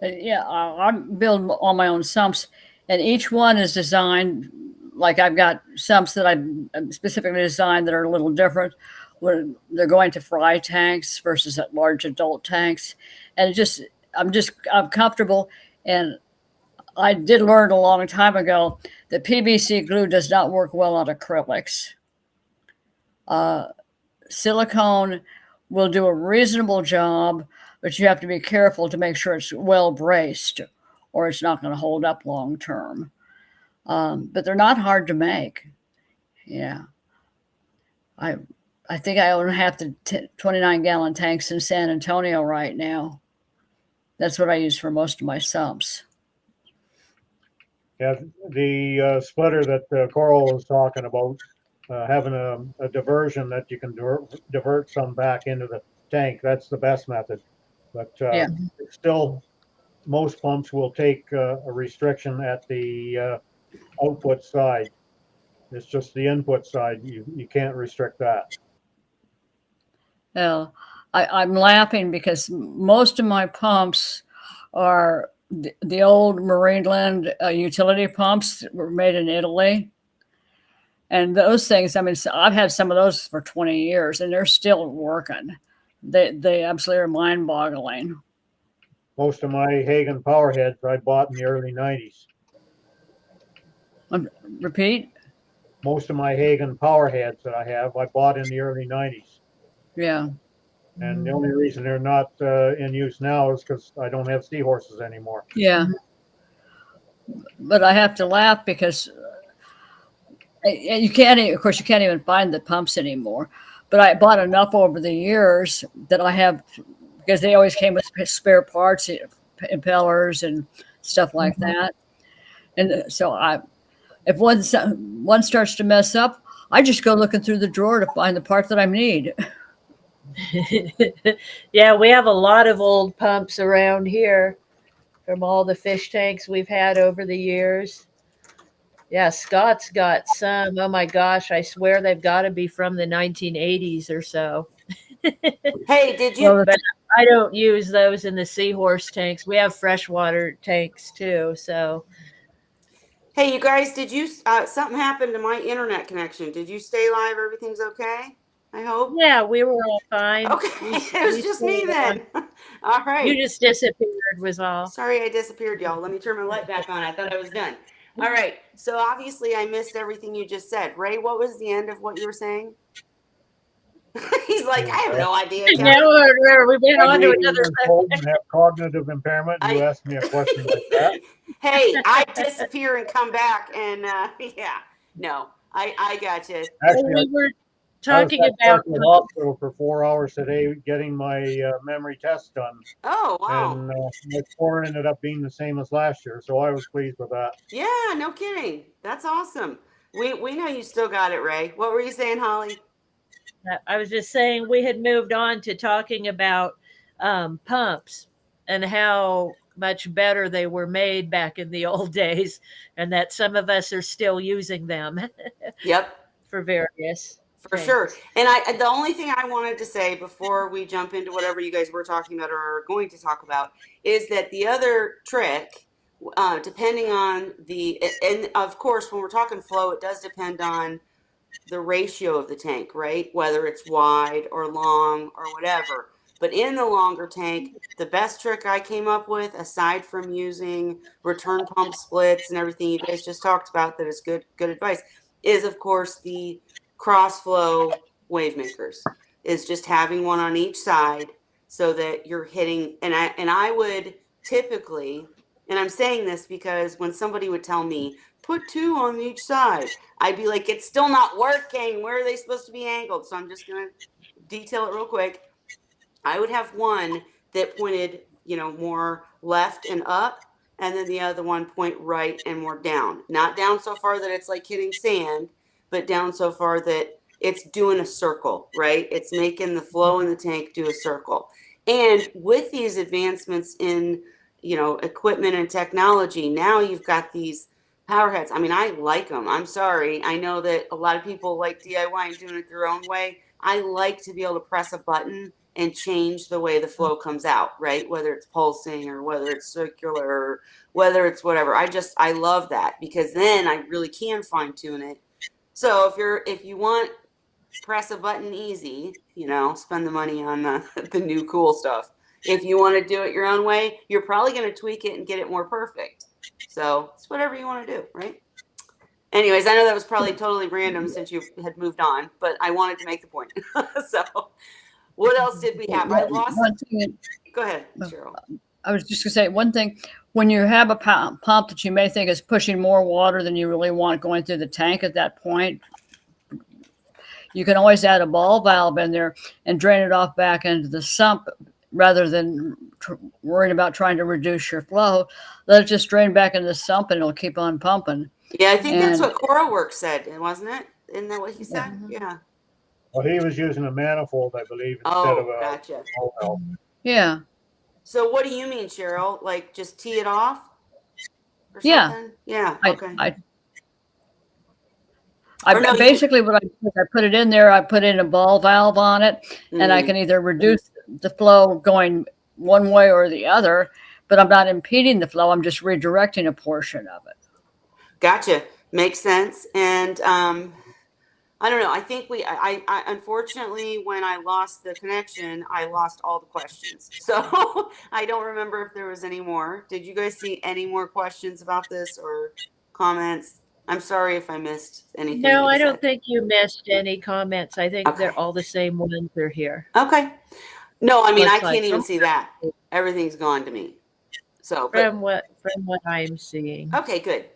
Yeah, I build all my own sumps, and each one is designed, like I've got sumps that I've specifically designed that are a little different. When they're going to fry tanks versus at large adult tanks. And I'm comfortable. And I did learn a long time ago that PVC glue does not work well on acrylics. Silicone will do a reasonable job, but you have to be careful to make sure it's well braced or it's not going to hold up long term. But they're not hard to make. Yeah. I think I own half the 29-gallon tanks in San Antonio right now. That's what I use for most of my sumps. Yeah, the splitter that Coral was talking about, having a diversion that you can divert some back into the tank, that's the best method. But Yeah. still, most pumps will take a restriction at the output side. It's just the input side. You can't restrict that. Well, I'm laughing because most of my pumps are the old Marineland utility pumps that were made in Italy. And those things, I mean, I've had some of those for 20 years and they're still working. They absolutely are mind-boggling. Most of my Hagen power heads I bought in the early 90s. Repeat? Most of my Hagen power heads that I bought in the early 90s. Yeah. And the only reason they're not in use now is because I don't have Seahorses anymore. Yeah. But I have to laugh because you can't even find the pumps anymore. but I bought enough over the years that I have, because they always came with spare parts, impellers and stuff like that. And so if one starts to mess up, I just go looking through the drawer to find the part that I need. Yeah, we have a lot of old pumps around here from all the fish tanks we've had over the years. Yeah, Scott's got some. Oh my gosh, I swear they've got to be from the 1980s or so. Hey, did you? Well, But I don't use those in the Seahorse tanks. We have freshwater tanks too. So, Hey, you guys, did you? Something happened to my internet connection. Did you stay live? Everything's okay. I hope. yeah, we were all fine. Okay, We, it was we just me stayed on. then. All right. You just disappeared, was all. Sorry I disappeared, y'all. Let me turn my light back on. I thought I was done. All right. So obviously I missed everything you just said. Ray, what was the end of what you were saying? He's like, I have no idea. Kelly. Now we went on to another Children have cognitive impairment. You asked me a question like that. Hey, I disappear and come back, and yeah, no, I got you. Actually, we were I was talking at about the hospital for 4 hours today getting my memory test done. Oh wow. And my score ended up being the same as last year, so I was pleased with that. Yeah, no kidding. That's awesome. We know you still got it, Ray. What were you saying, Holly? I was just saying we had moved on to talking about pumps and how much better they were made back in the old days, and that some of us are still using them. Yep. For various for things. sure. And the only thing I wanted to say before we jump into whatever you guys were talking about or are going to talk about is that the other trick, depending on and of course, when we're talking flow, it does depend on the ratio of the tank, right? Whether it's wide or long or whatever. But in the longer tank, the best trick I came up with, aside from using return pump splits and everything you guys just talked about, that is good advice, is of course the cross flow wave makers. Is just having one on each side so that you're hitting. And I would typically, and I'm saying this because when somebody would tell me put two on each side, I'd be like, it's still not working. Where are they supposed to be angled? So I'm just gonna detail it real quick. I would have one that pointed, more left and up, and then the other one point right and more down. Not down so far that it's like hitting sand, but down so far that it's doing a circle, right? It's making the flow in the tank do a circle. And with these advancements in, equipment and technology, now you've got these power heads. I mean, I like them. I'm sorry. I know that a lot of people like DIY and doing it their own way. I like to be able to press a button and change the way the flow comes out, right? Whether it's pulsing or whether it's circular or whether it's whatever. I love that because then I really can fine tune it. So if you want press a button easy, spend the money on the new cool stuff. If you want to do it your own way, you're probably going to tweak it and get it more perfect. So it's whatever you want to do, right? Anyways, I know that was probably totally random since you had moved on, but I wanted to make the point. So what else did we have? I lost. Go ahead, Cheryl. I was just going to say one thing. When you have a pump that you may think is pushing more water than you really want going through the tank at that point, you can always add a ball valve in there and drain it off back into the sump rather than worrying about trying to reduce your flow. Let it just drain back into the sump and it'll keep on pumping. Yeah, I think that's what CoroWorks said, wasn't it? Isn't that what he said? Yeah. Well, he was using a manifold, I believe, instead of a gotcha. ball valve. Yeah. So what do you mean, Cheryl? Like just tee it off? Or yeah. something? Yeah. Okay. Basically what I do is I put it in there, I put in a ball valve on it, and I can either reduce the flow going one way or the other, but I'm not impeding the flow. I'm just redirecting a portion of it. Gotcha. Makes sense. And I don't know. I think I unfortunately, when I lost the connection, I lost all the questions. So I don't remember if there was any more. Did you guys see any more questions about this or comments? I'm sorry if I missed anything. No, I don't think you missed any comments. I think they're all the same ones are here. Okay. No, I mean, I can't even see that. Everything's gone to me. So from what I'm seeing. Okay, good.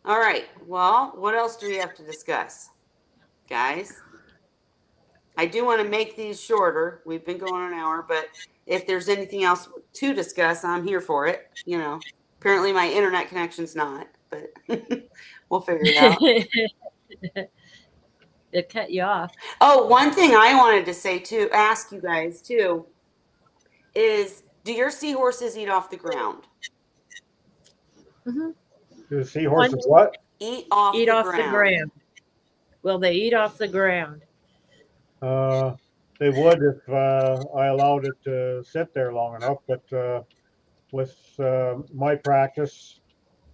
All right. Well, what else do we have to discuss, guys? I do want to make these shorter. We've been going an hour, but if there's anything else to discuss, I'm here for it. You know, apparently my internet connection's not, but we'll figure it out. It cut you off. Oh, one thing I wanted to say too, ask you guys too, is do your seahorses eat off the ground? Mm-hmm. Do seahorses what? Eat off Eat the off ground. the ground. Will they eat off the ground? They would if I allowed it to sit there long enough, but with my practice,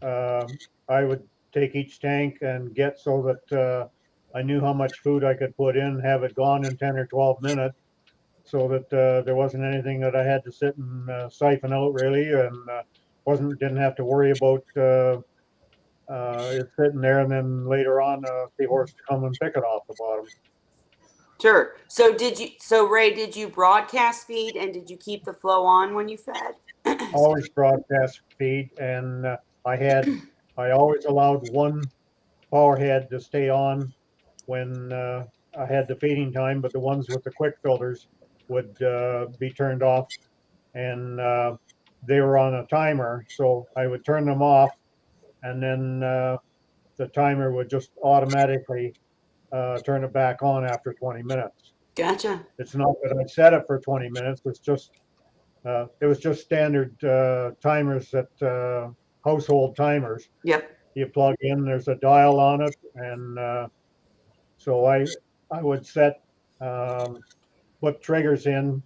I would take each tank and get so that I knew how much food I could put in, have it gone in 10 or 12 minutes, so that there wasn't anything that I had to sit and siphon out really, and didn't have to worry about it sitting there and then later on seahorse to come and pick it off the bottom. Sure. So Ray, did you broadcast feed and did you keep the flow on when you fed? Always broadcast feed, and I always allowed one power head to stay on when I had the feeding time, but the ones with the quick filters would be turned off, and they were on a timer, so I would turn them off, and then the timer would just automatically turn it back on after 20 minutes. Gotcha. It's not that I set it for 20 minutes. It was just standard timers that household timers. Yep. You plug in, there's a dial on it, and so I would set put triggers in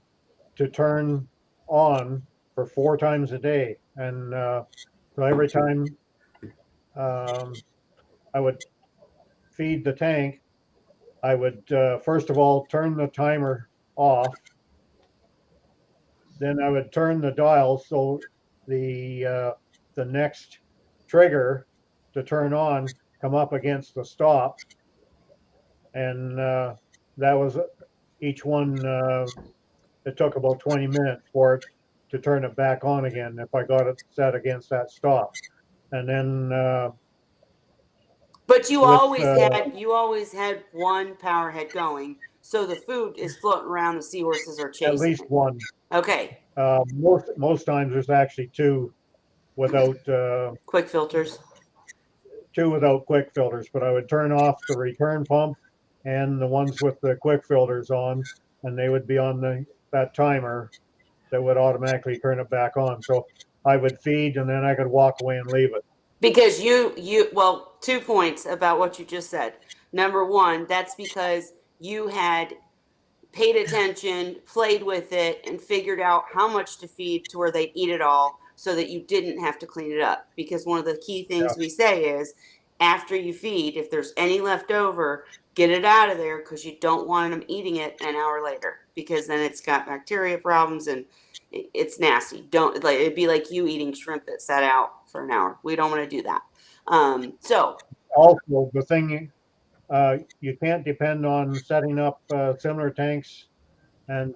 to turn on for 4 times a day, and so every time I would feed the tank, I would first of all turn the timer off. Then I would turn the dial so the next trigger to turn on come up against the stop, and that was each one. It took about 20 minutes for it to turn it back on again if I got it set against that stop, and then. But you With, always had one power head going, so the food is floating around. The seahorses are chasing. At least it. one. Okay. Most times there's actually two without quick filters. Quick filters, but I would turn off the return pump and the ones with the quick filters on, and they would be on that timer that would automatically turn it back on. So I would feed, and then I could walk away and leave it. Because well, 2 points about what you just said. Number one, that's because you had paid attention, played with it, and figured out how much to feed to where they'd eat it all so that you didn't have to clean it up. Because one of the key things we say is after you feed, if there's any left over, get it out of there because you don't want them eating it an hour later because then it's got bacteria problems and it's nasty. Don't like it'd be like you eating shrimp that sat out for an hour. We don't want to do that. So also the thing you can't depend on setting up similar tanks and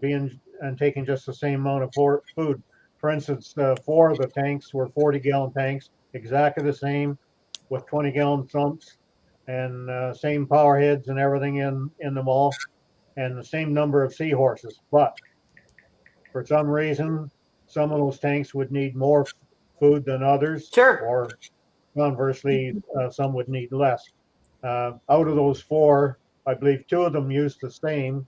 taking just the same amount of food. For instance, 4 of the tanks were 40-gallon tanks, exactly the same, with 20-gallon sumps and same power heads and everything in them all, and the same number of seahorses. But for some reason, some of those tanks would need more food than others. Sure. Or conversely, some would need less. Out of those 4, I believe 2 of them used the same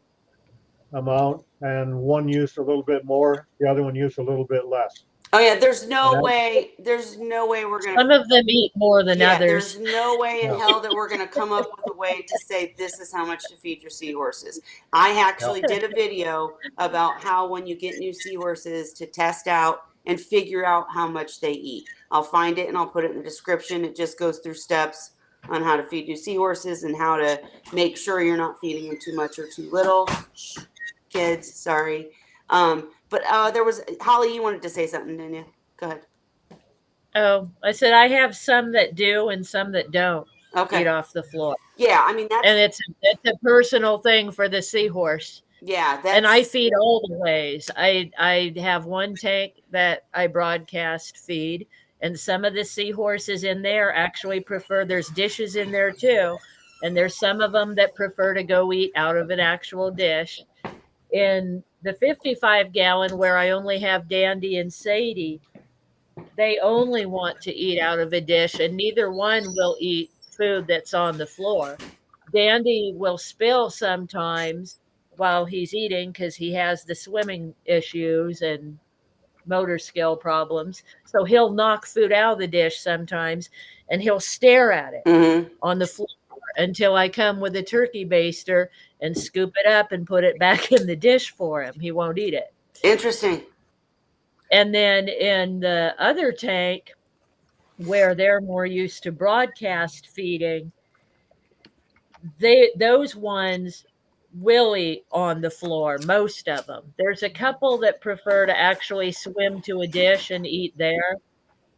amount, and one used a little bit more. The other one used a little bit less. Oh yeah, there's no way we're gonna. Some of them eat more than others. There's no way in hell that we're gonna come up with a way to say this is how much to feed your seahorses. I actually did a video about how when you get new seahorses to test out and figure out how much they eat. I'll find it and I'll put it in the description. It just goes through steps on how to feed new seahorses and how to make sure you're not feeding them too much or too little. Shh, kids, sorry. But there was Holly, you wanted to say something, didn't you? Go ahead. Oh, I said I have some that do and some that don't eat off the floor. Yeah, I mean and it's a personal thing for the seahorse. Yeah, and I feed all the ways. I have one tank that I broadcast feed, and some of the seahorses in there actually prefer. There's dishes in there too And there's some of them that prefer to go eat out of an actual dish. In the 55-gallon, where I only have Dandy and Sadie, they only want to eat out of a dish, and neither one will eat food that's on the floor. Dandy will spill sometimes while he's eating because he has the swimming issues and motor skill problems. So he'll knock food out of the dish sometimes, and he'll stare at it Mm-hmm. on the floor until I come with a turkey baster and scoop it up and put it back in the dish for him. He won't eat it. Interesting. And then in the other tank, where they're more used to broadcast feeding, those ones will eat on the floor, most of them. There's a couple that prefer to actually swim to a dish and eat there,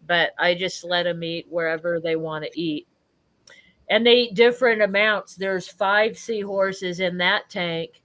but I just let them eat wherever they want to eat. And they eat different amounts. There's 5 seahorses in that tank,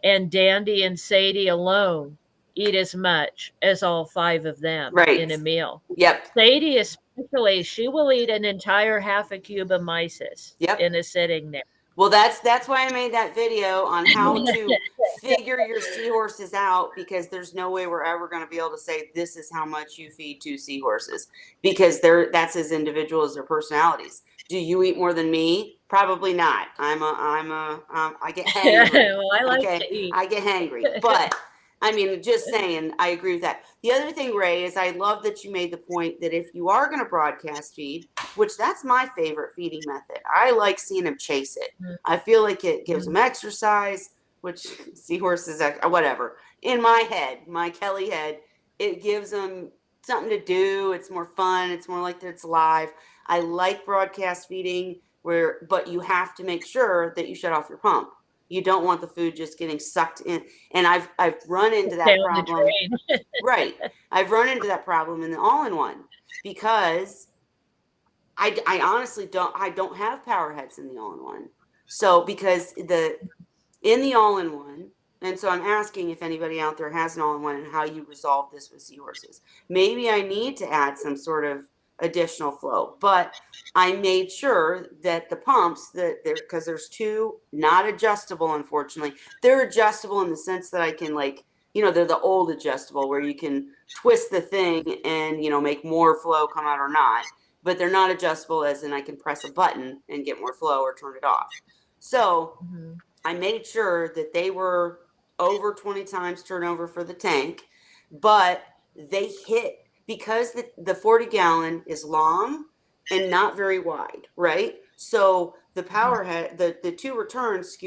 and Dandy and Sadie alone eat as much as all 5 of them Right. in a meal. Yep. Sadie especially, she will eat an entire half a cube of mysis Yep. in a sitting there. Well, that's why I made that video on how to figure your seahorses out, because there's no way we're ever going to be able to say this is how much you feed 2 seahorses, because that's as individual as their personalities. Do you eat more than me? Probably not. I get hangry. Well, I like to eat. I get hangry, but I mean, just saying, I agree with that. The other thing, Ray, is I love that you made the point that if you are going to broadcast feed, which that's my favorite feeding method, I like seeing them chase it. I feel like it gives them exercise, which seahorses, whatever. In my head, my Kelly head, it gives them something to do. It's more fun. It's more like it's live. I like broadcast feeding, but you have to make sure that you shut off your pump. You don't want the food just getting sucked in. And I've run into that problem. Right. I've run into that problem in the all-in-one, because I honestly don't have power heads in the all-in-one. So because in the all-in-one, and so I'm asking if anybody out there has an all-in-one and how you resolve this with seahorses. Maybe I need to add some sort of additional flow, but I made sure that the pumps because there's 2 not adjustable, unfortunately. They're adjustable in the sense that I can, like, they're the old adjustable where you can twist the thing and, make more flow come out or not, but they're not adjustable as in I can press a button and get more flow or turn it off. So I made sure that they were over 20 times turnover for the tank, but they hit, because the 40-gallon is long and not very wide, right? So the power head, the 2 returns,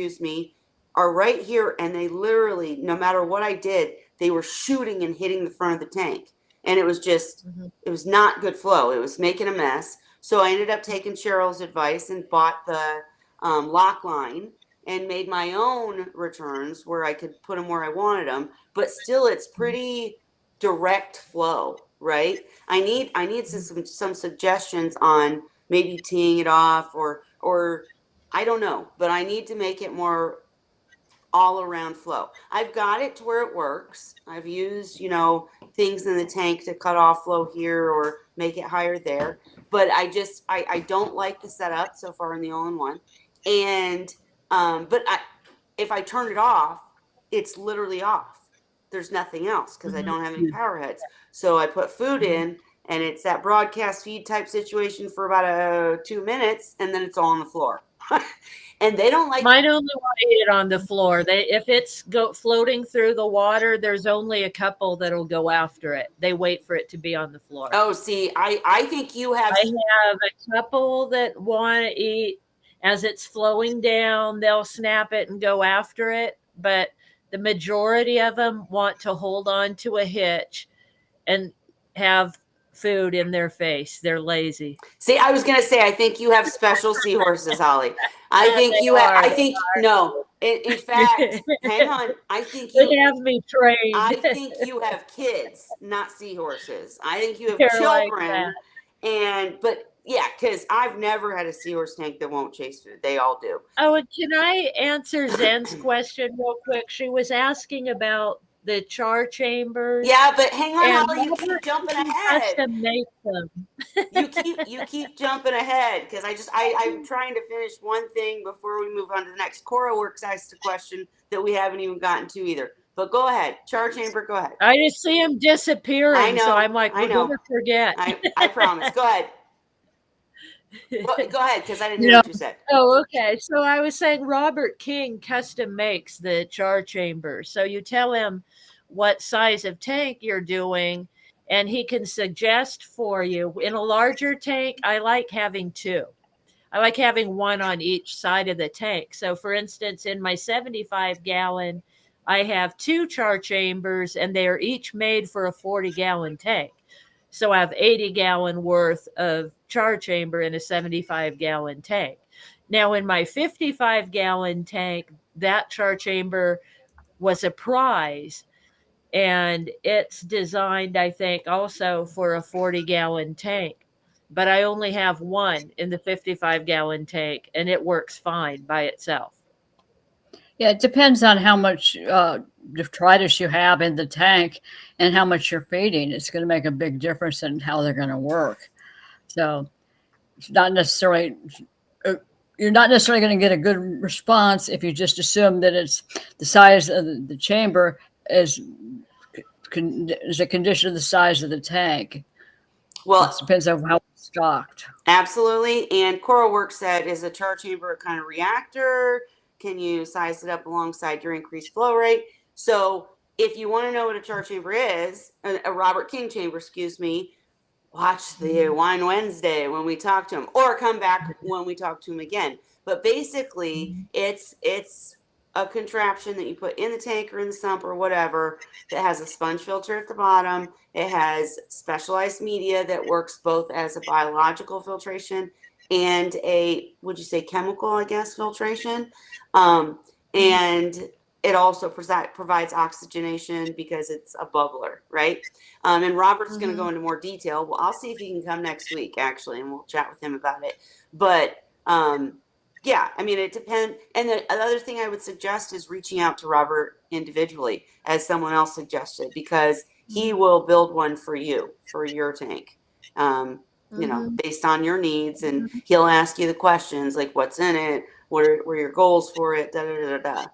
are right here, and they literally, no matter what I did, they were shooting and hitting the front of the tank. And it was just, it was not good flow. It was making a mess. So I ended up taking Cheryl's advice and bought the lock line and made my own returns where I could put them where I wanted them. But still, it's pretty direct flow, right? I need some suggestions on maybe teeing it off or I don't know, but I need to make it more all around flow. I've got it to where it works. I've used, things in the tank to cut off flow here or make it higher there. But I don't like the setup so far in the all-in-one. And, but if I turn it off, it's literally off. There's nothing else because I don't have any power heads. So I put food in, and it's that broadcast feed type situation for about 2 minutes, and then it's all on the floor. And they don't like. Mine only want to eat it on the floor. If it's floating through the water, there's only a couple that'll go after it. They wait for it to be on the floor. Oh, see, I think you have. I have a couple that want to eat as it's flowing down. They'll snap it and go after it, but the majority of them want to hold on to a hitch and have food in their face. They're lazy. See, I was going to say, I think you have special seahorses, Holly. I think you have, I think, no, in fact, hang on. I think you have me trained. I think you have kids, not seahorses. I think you have children. But yeah, because I've never had a seahorse tank that won't chase food. They all do. Oh, and can I answer Zen's question real quick? She was asking about the char chambers. Yeah, but hang on, And Holly, you keep Robert jumping King ahead. custom make them. You keep jumping ahead because I'm trying to finish one thing before we move on to the next. Cora Works asked a question that we haven't even gotten to either. But go ahead, char chamber. Go ahead. I just see them disappearing, I know, so I'm like, I we're know. gonna forget. I promise. Go ahead. Go ahead, because I didn't hear Yeah. what you said. Oh, okay. So I was saying Robert King custom makes the char chamber. So you tell him what size of tank you're doing, and he can suggest for you. In a larger tank, I like having two. I like having one on each side of the tank. So, for instance, in my 75-gallon, I have two char chambers, and they are each made for a 40-gallon tank. So I have 80-gallon worth of char chamber in a 75-gallon tank. Now, in my 55-gallon tank, that char chamber was a prize, and it's designed, I think, also for a 40-gallon tank. But I only have one in the 55-gallon tank, and it works fine by itself. Yeah, it depends on how much detritus you have in the tank and how much you're feeding. It's going to make a big difference in how they're going to work. So it's not necessarily you're not necessarily going to get a good response if you just assume that it's the size of the chamber is a condition of the size of the tank. Well, it depends on how it's stocked. Absolutely. And Cora Works said, is a char chamber a kind of reactor? Can you size it up alongside your increased flow rate? So if you want to know what a char chamber is, a Robert King chamber, excuse me, watch the Wine Wednesday when we talk to him, or come back when we talk to him again. But basically, it's a contraption that you put in the tank or in the sump or whatever that has a sponge filter at the bottom. It has specialized media that works both as a biological filtration and a, would you say chemical, I guess, filtration. And it also provides oxygenation because it's a bubbler, right? And Robert's going to go into more detail. Well, I'll see if he can come next week, actually, and we'll chat with him about it. But yeah, I mean, it depends. And the other thing I would suggest is reaching out to Robert individually, as someone else suggested, because he will build one for you, for your tank, you know, based on your needs. And he'll ask you the questions like, what's in it? What are your goals for it? Da, da, da, da.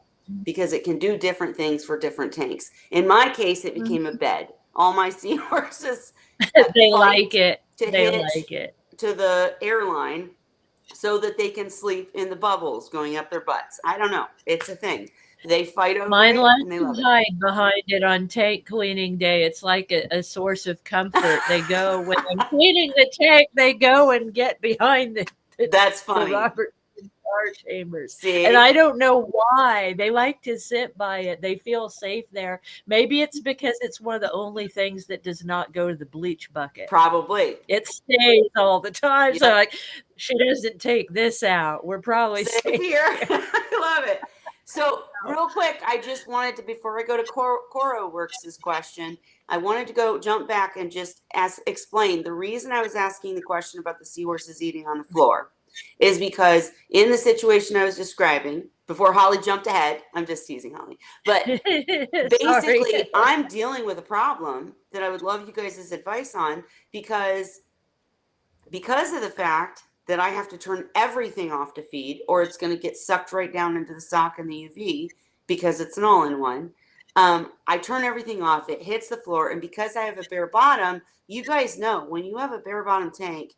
Because it can do different things for different tanks. In my case, it became a bed. All my Seahorses They like it. They like it. To the airline so that they can sleep in the bubbles going up their butts. I don't know. It's a thing. They fight over Mine it like and they to love it. hide behind it on tank cleaning day. It's like a source of comfort. They go when I'm cleaning the tank. They go and get behind That's the funny. Robert char chambers. See? And I don't know why. They like to sit by it. They feel safe there. Maybe it's because it's one of the only things that does not go to the bleach bucket. Probably. It stays all the time. Yep. So like, she doesn't take this out. We're probably Safe here. I love it. So real quick, I just wanted to, before I go to Cora Works' question, I wanted to jump back and just explain the reason I was asking the question about the seahorses eating on the floor is because in the situation I was describing, before Holly jumped ahead, I'm just teasing Holly, but basically I'm dealing with a problem that I would love you guys' advice on because of the fact that I have to turn everything off to feed, or it's going to get sucked right down into the sock and the UV because it's an all-in-one. I turn everything off, it hits the floor, and because I have a bare bottom, you guys know when you have a bare bottom tank,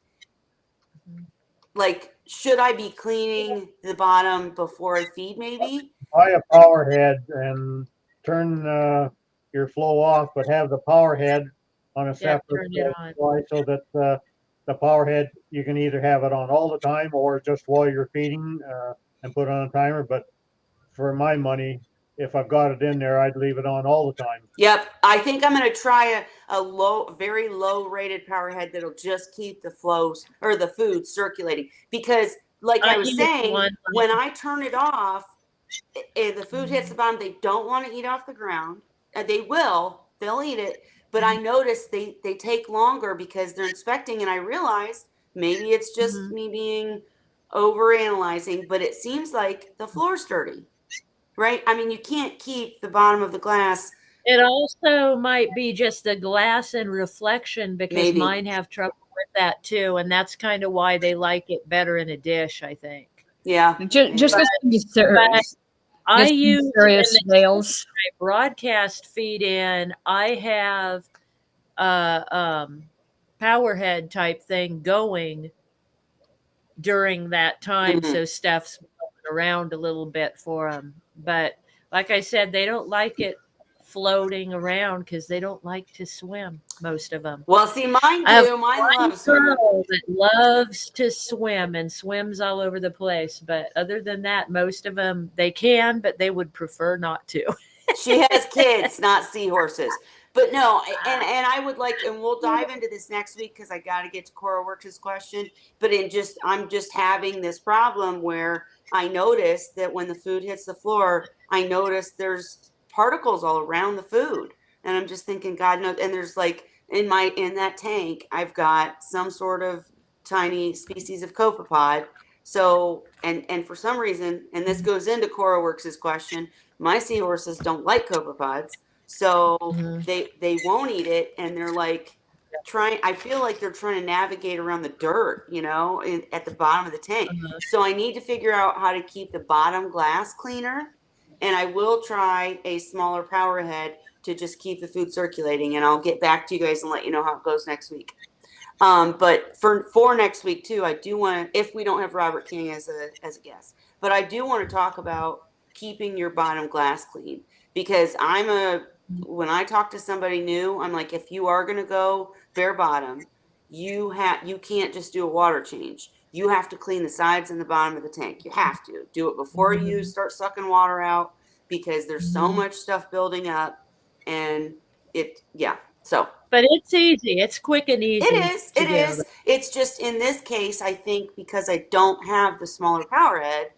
like, should I be cleaning the bottom before I feed maybe? Buy a power head and turn your flow off, but have the power head on a separate supply so that the power head, you can either have it on all the time or just while you're feeding and put on a timer. But for my money, if I've got it in there, I'd leave it on all the time. Yep. I think I'm going to try a very low rated power head that'll just keep the flows or the food circulating. Because like I was saying, when I turn it off, if the food hits the bottom, they don't want to eat off the ground. They'll eat it. But I noticed they take longer because they're inspecting, and I realized maybe it's just me being over analyzing, but it seems like the floor's dirty. Right? I mean, you can't keep the bottom of the glass It also might be just the glass and reflection because Maybe. mine have trouble with that too, and that's kind of why they like it better in a dish, I think. Yeah. Just maybe. get some serious, I get some use in serious the nails. broadcast feed in, I have power head type thing going during that time, Mhm. so Steph's moving around a little bit for them. But like I said, they don't like it floating around because they don't like to swim. Most of them. Well, see, mine I have do. Mine one love swimming. girl that loves to swim and swims all over the place. But other than that, most of them they can, but they would prefer not to. She has kids, not seahorses. But no, and I would like, and we'll dive into this next week because I got to get to Cora Works' question. But I'm just having this problem where I notice that when the food hits the floor, I notice there's particles all around the food, and I'm just thinking, God knows. And there's like in that tank, I've got some sort of tiny species of copepod. So and for some reason, and this goes into Cora Works' question, my seahorses don't like copepods, so Mhm. they won't eat it, and they're like trying. I feel like they're trying to navigate around the dirt, at the bottom of the tank. Uh-huh. So I need to figure out how to keep the bottom glass cleaner, and I will try a smaller power head to just keep the food circulating, and I'll get back to you guys and let you know how it goes next week. But for next week too, I do want to, if we don't have Robert King as a guest, but I do want to talk about keeping your bottom glass clean, because when I talk to somebody new, I'm like, if you are going to go bare bottom, you can't just do a water change. You have to clean the sides and the bottom of the tank. You have to do it before you start sucking water out, because there's so much stuff building up, and so But it's easy. It's quick and it easy is. to It do. is. It's just in this case, I think because I don't have the smaller power head,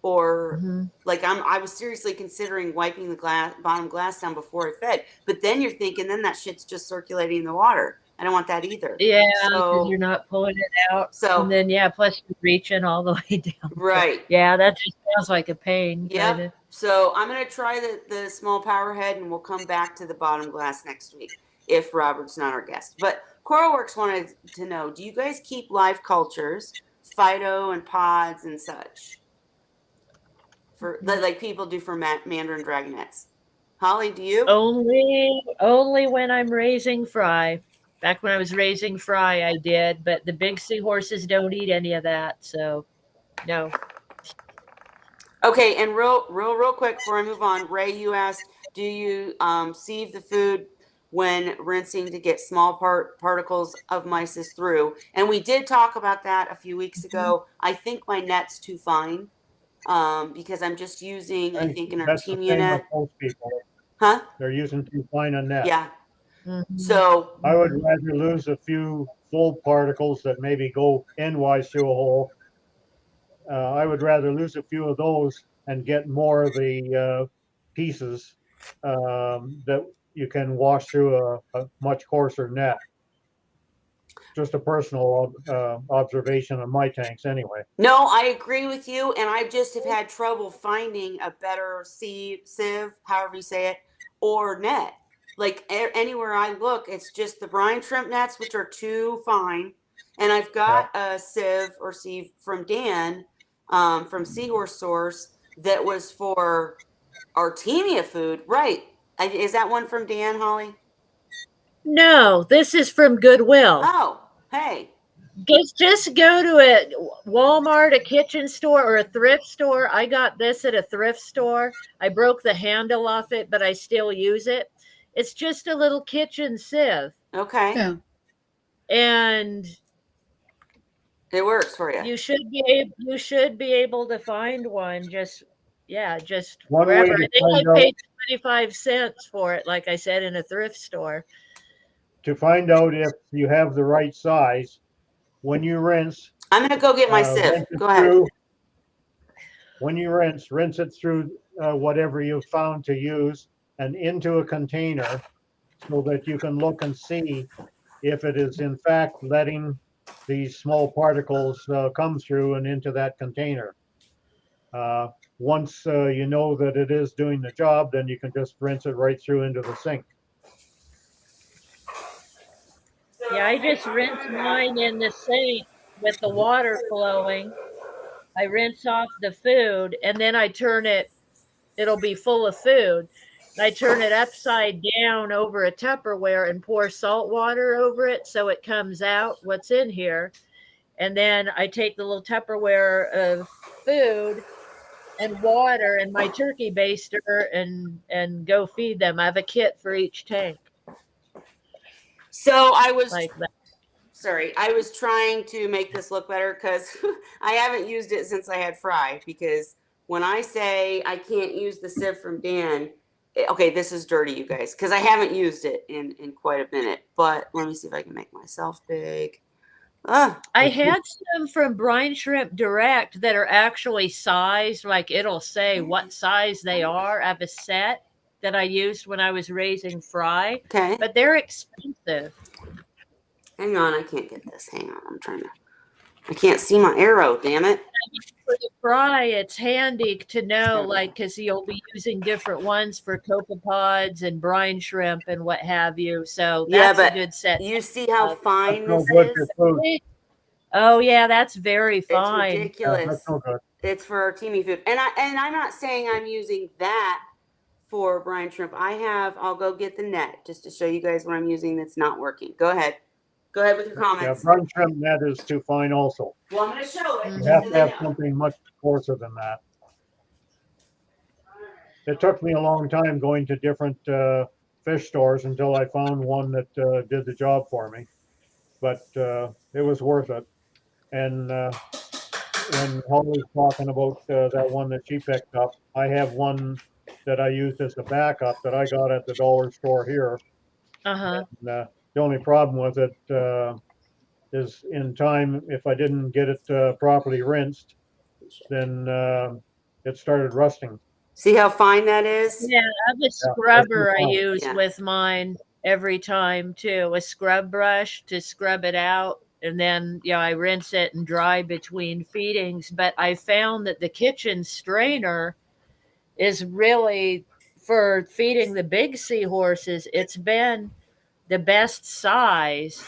or Mm-hmm. like I was seriously considering wiping the bottom glass down before I fed. But then you're thinking, then that shit's just circulating in the water. I don't want that either. Yeah, because you're So, not pulling it out. so And then, plus you're reaching all the way down. right. Yeah, that just sounds like a pain, kind Yep. of. So I'm gonna try the small power head, and we'll come back to the bottom glass next week if Robert's not our guest. But CoralWorks wanted to know: do you guys keep live cultures, phyto and pods and such, for like people do for mandarin dragonets? Holly, do you? Only when I'm raising fry. Back when I was raising fry, I did, but the big seahorses don't eat any of that, so no. Okay, and real quick before I move on, Ray, you asked, do you sieve the food when rinsing to get small particles of myces through? And we did talk about that a few weeks ago. I think my net's too fine, because I'm just using, I think, an That's the Artemia same with net. most people. Huh? They're using too fine a net. Yeah. Mhm. So, I would rather lose a few full particles that maybe go endwise through a hole. I would rather lose a few of those and get more of the pieces that you can wash through a much coarser net. Just a personal observation of my tanks anyway. no, I agree with you, and I just have had trouble finding a better sieve, however you say it, or net. Like anywhere I look, it's just the brine shrimp nets, which are too fine, and I've got a sieve from Dan, from Seahorse Source, that was for Artemia food. Right? Is that one from Dan, Holly? No, this is from Goodwill. Oh, hey. Just go to a Walmart, a kitchen store, or a thrift store. I got this at a thrift store. I broke the handle off it, but I still use it. It's just a little kitchen sieve, Okay. Yeah. and It works for you. you should be able to find one. Just One way wherever. to I think find I out paid 25 cents for it, like I said, in a thrift store. if you have the right size, when you rinse, I'm gonna go get my sieve. rinse it Go ahead. through. When you rinse it through whatever you've found to use and into a container, so that you can look and see if it is in fact letting these small particles come through and into that container. Once you know that it is doing the job, then you can just rinse it right through into the sink. Yeah, I just rinse mine in the sink with the water flowing. I rinse off the food and then I turn it, it'll be full of food. And I turn it upside down over a Tupperware and pour salt water over it so it comes out what's in here. And then I take the little Tupperware of food and water and my turkey baster and go feed them. I have a kit for each tank So I was like that. sorry, I was trying to make this look better because I haven't used it since I had Fry. Because when I say I can't use the sieve from Dan, okay, this is dirty, you guys, because I haven't used it in quite a minute. But let me see if I can make myself big. I had some from Brine Shrimp Direct that are actually sized, like it'll say what size they are. I have a set that I used when I was raising fry, Okay, but they're expensive. hang on, I can't get this. Hang on, I can't see my arrow. Damn it. For the fry, it's handy to know, like, because you'll be using different ones for copepods and brine shrimp and what have you. So Yeah, that's a but good set. you see how have. fine That's this no good is? for food. Oh yeah, that's very It's fine. Yeah, ridiculous. that's no good. It's for our teamy food, and I'm not saying I'm using that for brine shrimp. I'll go get the net just to show you guys what I'm using that's not working. Go ahead with your Yeah, comments. brine shrimp net is too fine also. Well, I'm going to show it. Mhm. You Just have so to they have know. something much coarser than that. It took me a long time going to different fish stores until I found one that did the job for me. But it was worth it. And when Holly's talking about that one that she picked up, I have one that I used as a backup that I got at the dollar store here. Uh-huh. And, the only problem with it is in time, if I didn't get it properly rinsed, then it started rusting. See how fine that is? Yeah, I have a Yeah, that's scrubber I fine. use Yeah. with mine every time too. A scrub brush to scrub it out. And then, I rinse it and dry between feedings. But I found that the kitchen strainer is really, for feeding the big seahorses, it's been the best size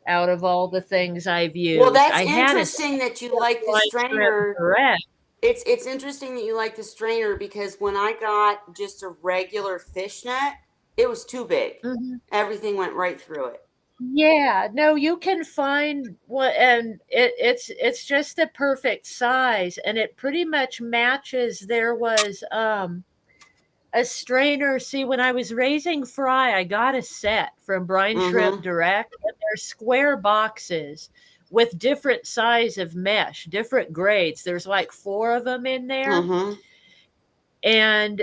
out of all the things I've used. Well, that's I had a interesting that you like the Brine Shrimp strainer. Direct. It's interesting that you like the strainer because when I got just a regular fish net, it was too big. Mhm. Everything went right through it. Yeah, no, you can find what, and it's just the perfect size, and it pretty much matches. There was a strainer. See, when I was raising fry, I got a set from Brine Shrimp Direct, and they're square boxes with different size of mesh, different grades. There's like 4 of them in there. And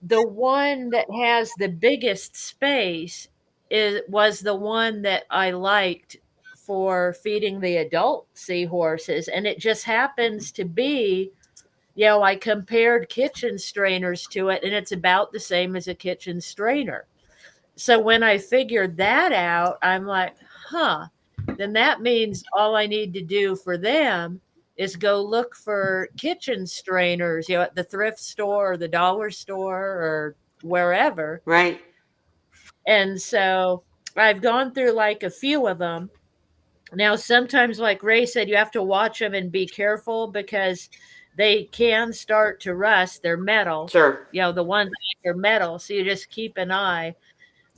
the one that has the biggest space was the one that I liked for feeding the adult seahorses. And it just happens to be, I compared kitchen strainers to it, and it's about the same as a kitchen strainer. So when I figured that out, I'm like, then that means all I need to do for them is go look for kitchen strainers, at the thrift store or the dollar store or wherever. Right. And so I've gone through like a few of them. Now, sometimes, like Ray said, you have to watch them and be careful because they can start to rust. They're metal. Sure. The ones that are metal. So you just keep an eye.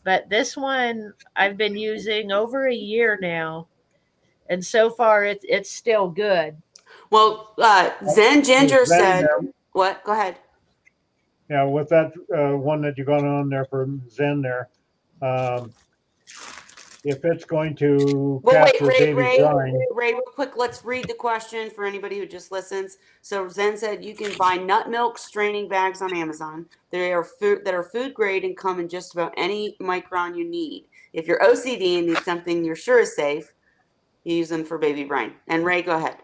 But this one I've been using over a year now. And so far it's still good. Well, Zen Ginger Zen said, there. what? Go ahead. Yeah, with that one that you got on there for Zen there, if it's going to Well, wait, capture baby brine, Ray, real quick, let's read the question for anybody who just listens. So Zen said you can buy nut milk straining bags on Amazon. They are food grade and come in just about any micron you need. If you're OCD and need something you're sure is safe, you use them for baby brine. And Ray, go ahead.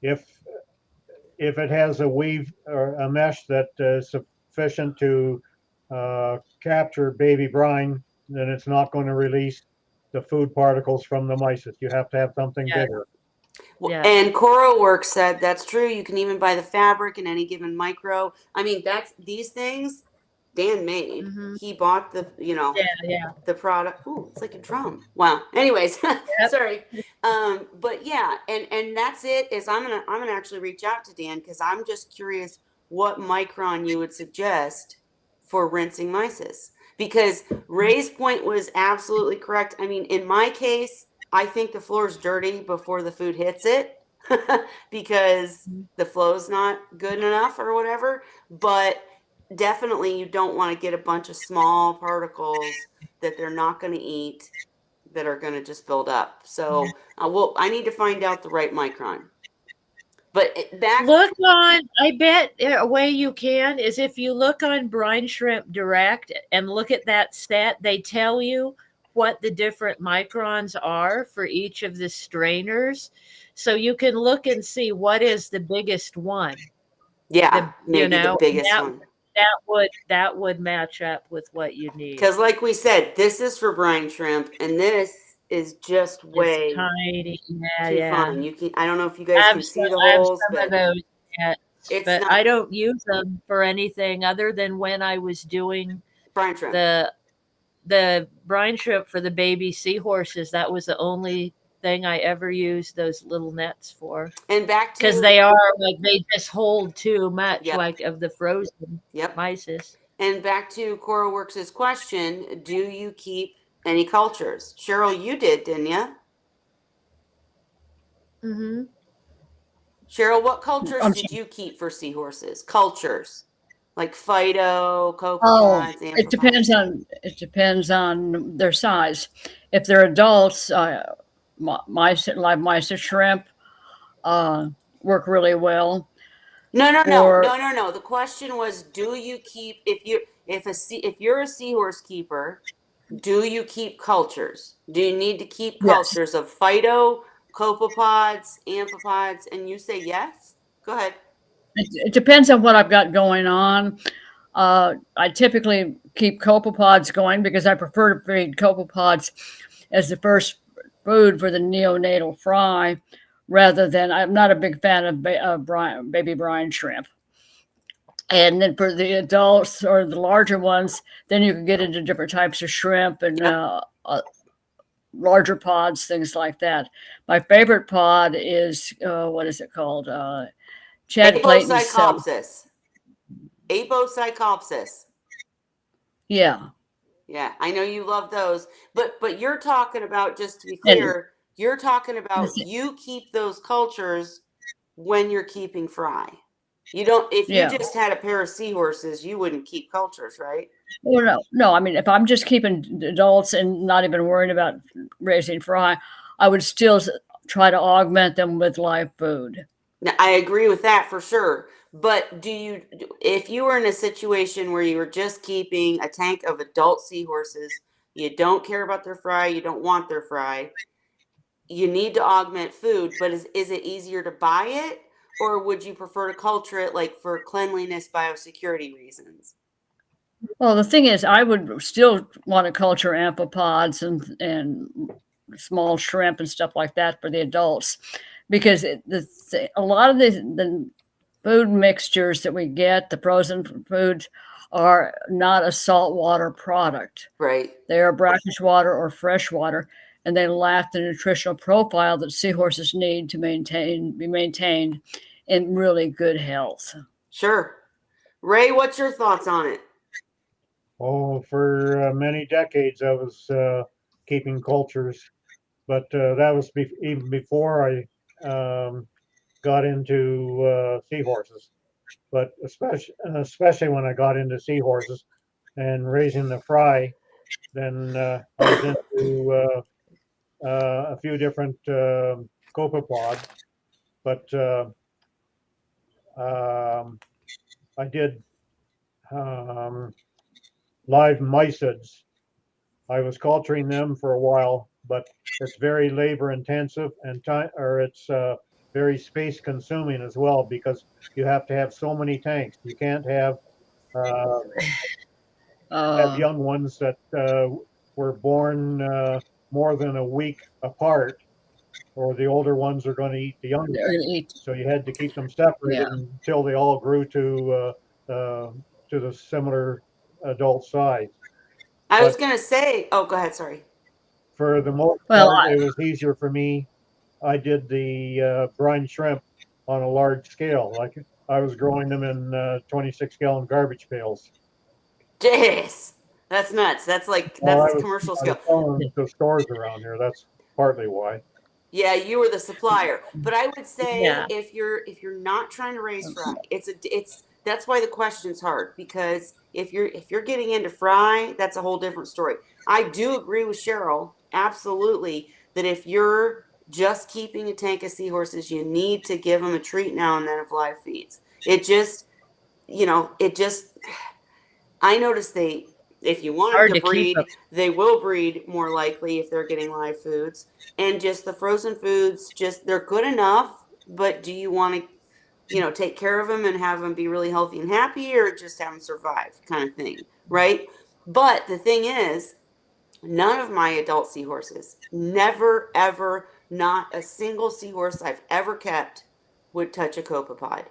if it has a weave or a mesh that is sufficient to capture baby brine, then it's not going to release the food particles from the mysis. You have to have something Yeah. bigger. Yeah. And CoroWorks said that's true. You can even buy the fabric in any given micro. I mean, that's these things Dan made. Mhm. He bought the, Yeah. the product. Ooh, it's like a drum. Wow. Anyways, sorry. But yeah, and that's it. Is I'm gonna actually reach out to Dan because I'm just curious what micron you would suggest for rinsing mysis. Because Ray's point was absolutely correct. I mean, in my case, I think the floor is dirty before the food hits it because the flow's not good enough or whatever. But definitely you don't want to get a bunch of small particles that they're not going to eat that are going to just build up. So I need to find out the right micron. But Look on, I bet a way you can is if you look on Brine Shrimp Direct and look at that set, they tell you what the different microns are for each of the strainers. So you can look and see what is the biggest one. Maybe the biggest one. That would match up with what you need. Because like we said, this is for brine shrimp and this is just way it's tiny. too fine. You can, I don't know if you guys can see the holes, some of those yet, but I don't use them for anything other than when I was doing brine shrimp. The brine shrimp for the baby seahorses. That was the only thing I ever used those little nets for. And back to, because they are like they just hold too much, like of the frozen mysis. And back to CoroWorks' question: do you keep any cultures? Cheryl, you did, didn't you? Mm-hmm. Cheryl, what cultures did you keep for seahorses? Cultures like Phyto, copepods, it depends on their size. If they're adults, live mice or shrimp work really well. No. The question was, do you keep if you're a seahorse keeper, do you keep cultures? Do you need to keep cultures of Phyto, copepods, amphipods? And you say yes. Go ahead. It depends on what I've got going on. I typically keep copepods going because I prefer to feed copepods as the first food for the neonatal fry, rather than I'm not a big fan of baby brine shrimp. And then for the adults or the larger ones, then you can get into different types of shrimp and larger pods, things like that. My favorite pod is what is it called? Chad Clayton's Apocycopsis. Yeah. Yeah, I know you love those, but you're talking about, just to be clear, you're talking about you keep those cultures when you're keeping fry. You don't, if you just had a pair of seahorses, you wouldn't keep cultures, right? Well, no. I mean, if I'm just keeping adults and not even worrying about raising fry, I would still try to augment them with live food. Now, I agree with that for sure. But if you were in a situation where you were just keeping a tank of adult seahorses, you don't care about their fry, you don't want their fry, you need to augment food, but is it easier to buy it, or would you prefer to culture it, like for cleanliness, biosecurity reasons? Well, the thing is, I would still want to culture amphipods and small shrimp and stuff like that for the adults, because a lot of the food mixtures that we get, the frozen foods, are not a saltwater product. Right. They are brackish water or fresh water, and they lack the nutritional profile that seahorses need to be maintained in really good health. Sure. Ray, what's your thoughts on it? Oh, for many decades I was keeping cultures, but that was even before I got into seahorses. But especially when I got into seahorses and raising the fry, then I was into a few different copepods. But I did live mysids. I was culturing them for a while, but it's very labor intensive and it's very space consuming as well, because you have to have so many tanks. You can't have young ones that were born more than a week apart, or the older ones are going to eat the younger They're ones. gonna eat. So you had to keep them separated Yeah. until they all grew to the similar adult size. I was But gonna say, oh, go ahead. Sorry. for the most Well, part, it was easier for me. I did the brine shrimp on a large scale. Like I was growing them in 26-gallon garbage pails. Jeez, that's nuts. Well, That's commercial I was scale. selling them to stores around here. That's partly why. Yeah, you were the supplier. But I would say Yeah. if you're not trying to raise fry, it's that's why the question's hard, because if you're getting into fry, that's a whole different story. I do agree with Cheryl, absolutely, that if you're just keeping a tank of seahorses, you need to give them a treat now and then of live feeds. It just, it just I noticed if you want them Hard to to keep them. breed, they will breed more likely if they're getting live foods. And just the frozen foods, they're good enough, but do you want to, take care of them and have them be really healthy and happy, or just have them survive kind of thing, right? But the thing is, none of my adult seahorses, never, ever, not a single seahorse I've ever kept would touch a copepod.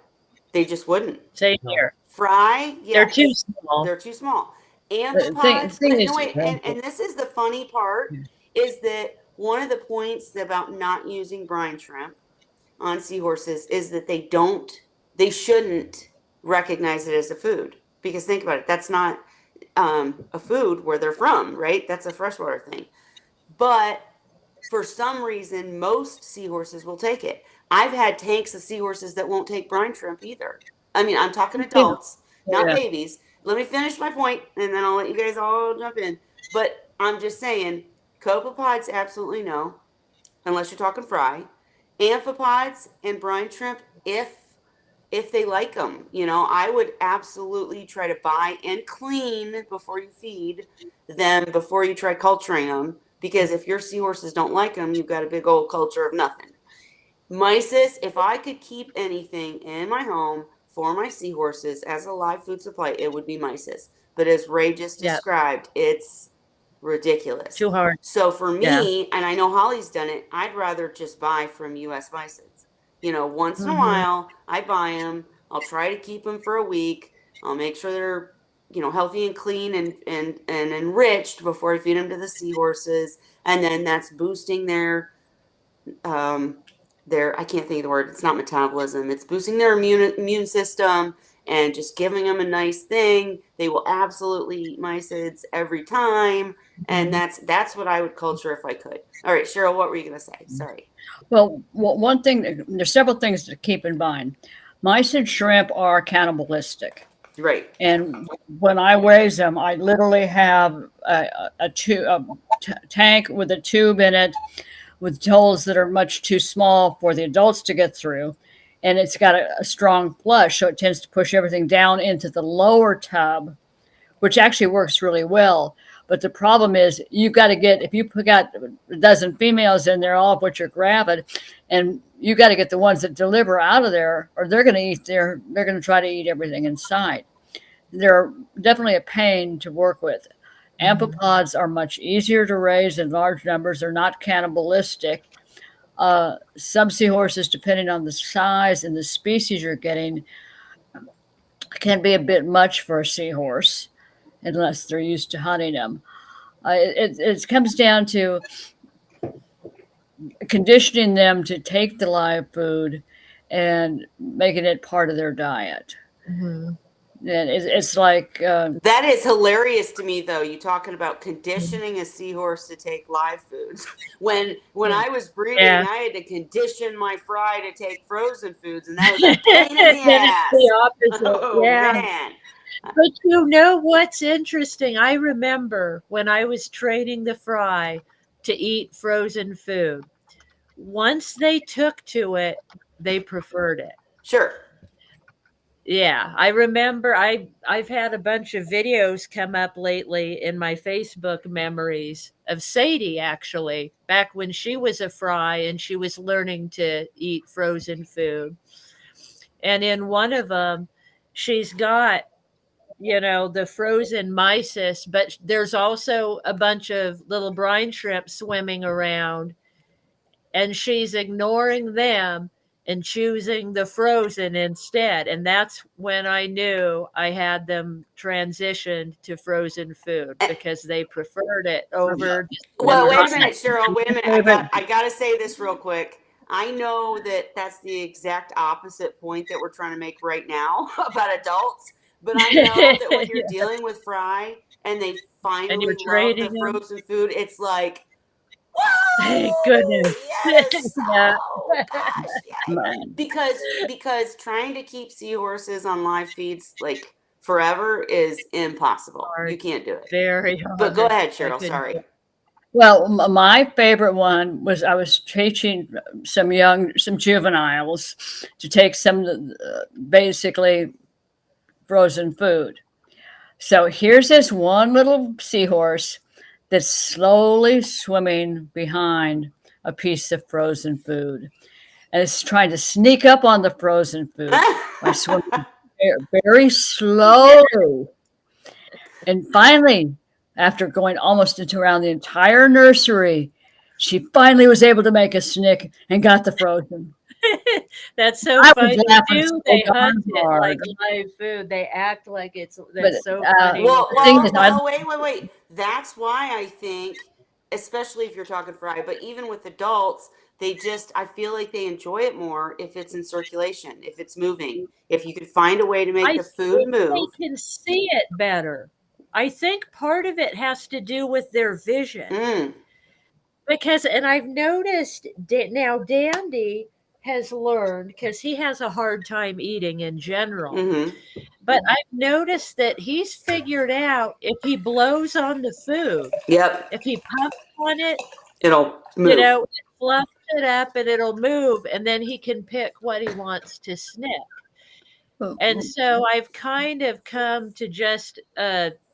They just wouldn't. Same No. here. Fry, They're too yes. small. They're too small. the Amphipods, thing no is, wait, and this is the funny part, is that one of the points about not using brine shrimp on seahorses is that they shouldn't recognize it as a food. Because think about it, that's not a food where they're from, right? That's a freshwater thing. But for some reason, most seahorses will take it. I've had tanks of seahorses that won't take brine shrimp either. I mean, I'm talking adults, not yeah. babies. Let me finish my point, and then I'll let you guys all jump in. But I'm just saying, copepods, absolutely no, unless you're talking fry. Amphipods and brine shrimp, if they like them, I would absolutely try to buy and clean before you feed them, before you try culturing them, because if your seahorses don't like them, you've got a big old culture of nothing. Mysis, if I could keep anything in my home for my seahorses as a live food supply, it would be mysis. But as Ray just Yeah. described, it's ridiculous. Too hard. So for Yeah. me, and I know Holly's done it, I'd rather just buy from US mysis. Once in a Mhm. while, I buy them. I'll try to keep them for a week. I'll make sure they're, healthy and clean and enriched before I feed them to the seahorses. And then that's boosting um, I can't think of the word. It's not metabolism. It's boosting their immune system and just giving them a nice thing. They will absolutely eat mysids every time, and that's what I would culture if I could. All right, Cheryl, what were you gonna say? Sorry. Well, one thing, there's several things to keep in mind. Mice and shrimp are cannibalistic. Right. And when I raise them, I literally have a tank with a tube in it with holes that are much too small for the adults to get through. And it's got a strong flush, so it tends to push everything down into the lower tub, which actually works really well. But the problem is you've got to get, if you got a dozen females in there, all of which are gravid, and you got to get the ones that deliver out of there, or they're going to try to eat everything inside. They're definitely a pain to work with. Amphipods are much easier to raise in large numbers. They're not cannibalistic. Some seahorses, depending on the size and the species you're getting, can be a bit much for a seahorse unless they're used to hunting them. It comes down to conditioning them to take the live food and making it part of their diet. Mhm. And it's like That is hilarious to me, though. You talking about conditioning a seahorse to take live foods. When I was breeding, Yeah. I had to condition my fry to take frozen foods, and that was a pain in the Then it's ass. the opposite. Oh Yeah. man. But you know what's interesting? I remember when I was training the fry to eat frozen food. Once they took to it, they preferred it. Sure. Yeah, I remember I've had a bunch of videos come up lately in my Facebook memories of Sadie, actually, back when she was a fry and she was learning to eat frozen food. And in one of them, she's got, the frozen mysis, but there's also a bunch of little brine shrimp swimming around. and she's ignoring them and choosing the frozen instead. And that's when I knew I had them transitioned to frozen food because they preferred it over. Well, wait a My minute, Cheryl. Wait a minute. favorite. I got to say this real quick. I know that that's the exact opposite point that we're trying to make right now about adults, but I know that when you're dealing with Fry and they And finally you're love the trading them. frozen food, it's like, Thank whoa, goodness. yes, Yeah. oh gosh, yay. Man. Because trying to keep seahorses on live feeds like forever is impossible. You Hard. can't do it. Very But go hard. ahead, I Cheryl. couldn't Sorry. do it. Well, my favorite one was I was teaching some juveniles to take some basically frozen food. So here's this one little seahorse that's slowly swimming behind a piece of frozen food. And it's trying to sneak up on the frozen food by swimming very slowly. And finally, after going almost into around the entire nursery, she finally was able to make a snick and got the frozen. That's so I was funny laughing too. so They darn hunt it like hard. live food. They act like it's But that's so funny. Well, the thing is, wait. That's why I think, especially if you're talking fry, but even with adults, I feel like they enjoy it more if it's in circulation, if it's moving. If you could find a way to make I the food think they move. can see it better. I think part of it has to do with their vision. Mm, Because, and I've noticed now Dandy has learned because he has a hard time eating in general. mm-hmm. But I've noticed that he's figured out if he blows on the food, Yep. if he puffs on it, It'll move. it fluffs it up and it'll move, and then he can pick what he wants to sniff. And so I've kind of come to just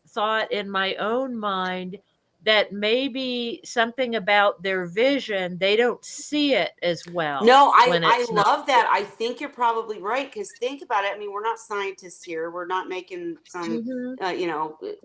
thought in my own mind that maybe something about their vision, they don't see it as well. No, when I it's not. love that. I think you're probably right because think about it. I mean, we're not scientists here. We're not making some,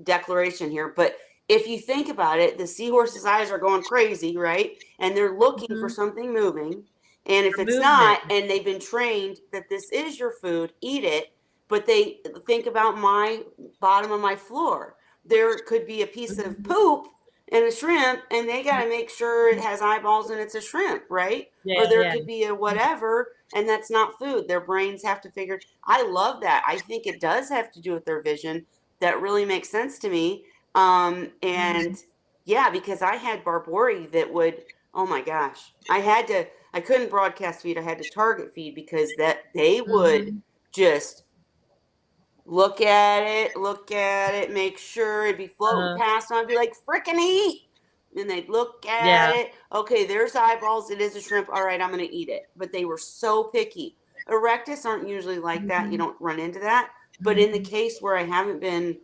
declaration here. But if you think about it, the seahorse's eyes are going crazy, right? And they're looking for something moving. And if it's not, and they've been trained that this is your food, eat it. But they think about my bottom of my floor. There could be a piece of poop and a shrimp, and they got to make sure it has eyeballs and it's a shrimp, right? Or there could be a whatever, and that's not food. Their brains have to figure. I love that. I think it does have to do with their vision. That really makes sense to me. And yeah, because I had Barbori that would, oh my gosh, I couldn't broadcast feed. I had to target feed because they would just look at it, make sure it'd be floating past them. I'd be like, frickin' eat. And they'd look at it. Okay, there's eyeballs. It is a shrimp. All right, I'm going to eat it. But they were so picky. Erectus aren't usually like that. You don't run into that. But in the case where I haven't been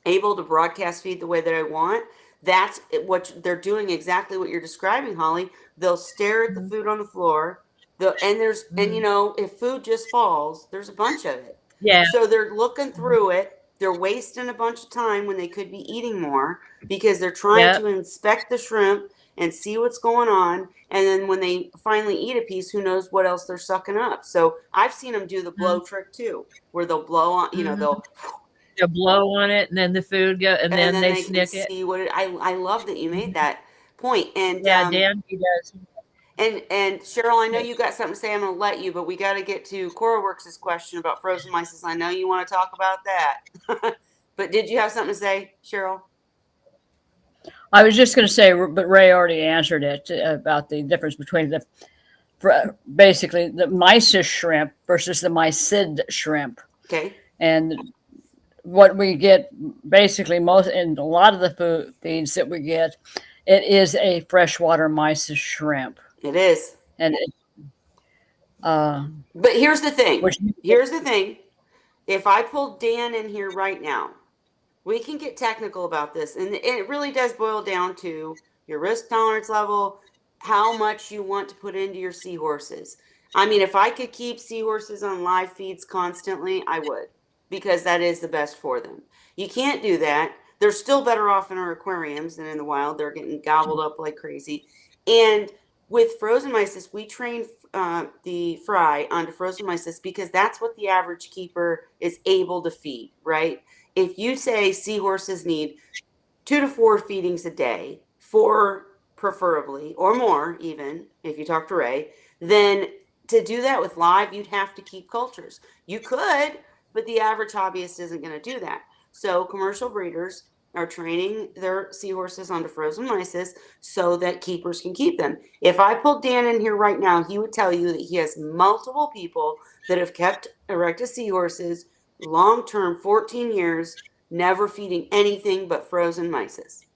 able to broadcast feed the way that I want, that's what they're doing, exactly what you're describing, Holly. They'll stare at the food on the floor. And if food just falls, there's a bunch of it. Yeah. So they're looking through it. They're wasting a bunch of time when they could be eating more because they're trying to inspect the shrimp and see what's going on. And then when they finally eat a piece, who knows what else they're sucking up. So I've seen them do the blow trick too, where they'll blow on, they'll blow on it and then the food go and then they snick it. See what I love that you made that point. And Dandy does. And Cheryl, I know you got something to say. I'm going to let you, but we got to get to CoraWorks' question about frozen mice. I know you want to talk about that. But did you have something to say, Cheryl? I was just going to say, but Ray already answered it about the difference between basically the mysis shrimp versus the mysid shrimp. Okay. And what we get basically most in a lot of the food feeds that we get, it is a freshwater mysis shrimp. It is. And but here's the thing. If I pull Dan in here right now, we can get technical about this. And it really does boil down to your risk tolerance level, how much you want to put into your seahorses. I mean, if I could keep seahorses on live feeds constantly, I would, because that is the best for them. You can't do that. They're still better off in our aquariums than in the wild. They're getting gobbled up like crazy. And with frozen mysis, we train the fry onto frozen mysis because that's what the average keeper is able to feed, right? If you say seahorses need 2 to 4 feedings a day, 4 preferably, or more even, if you talk to Ray, then to do that with live, you'd have to keep cultures. You could, but the average hobbyist isn't going to do that. So commercial breeders are training their seahorses onto frozen mysis so that keepers can keep them. If I pulled Dan in here right now, he would tell you that he has multiple people that have kept erectus seahorses long-term, 14 years, never feeding anything but frozen mysis.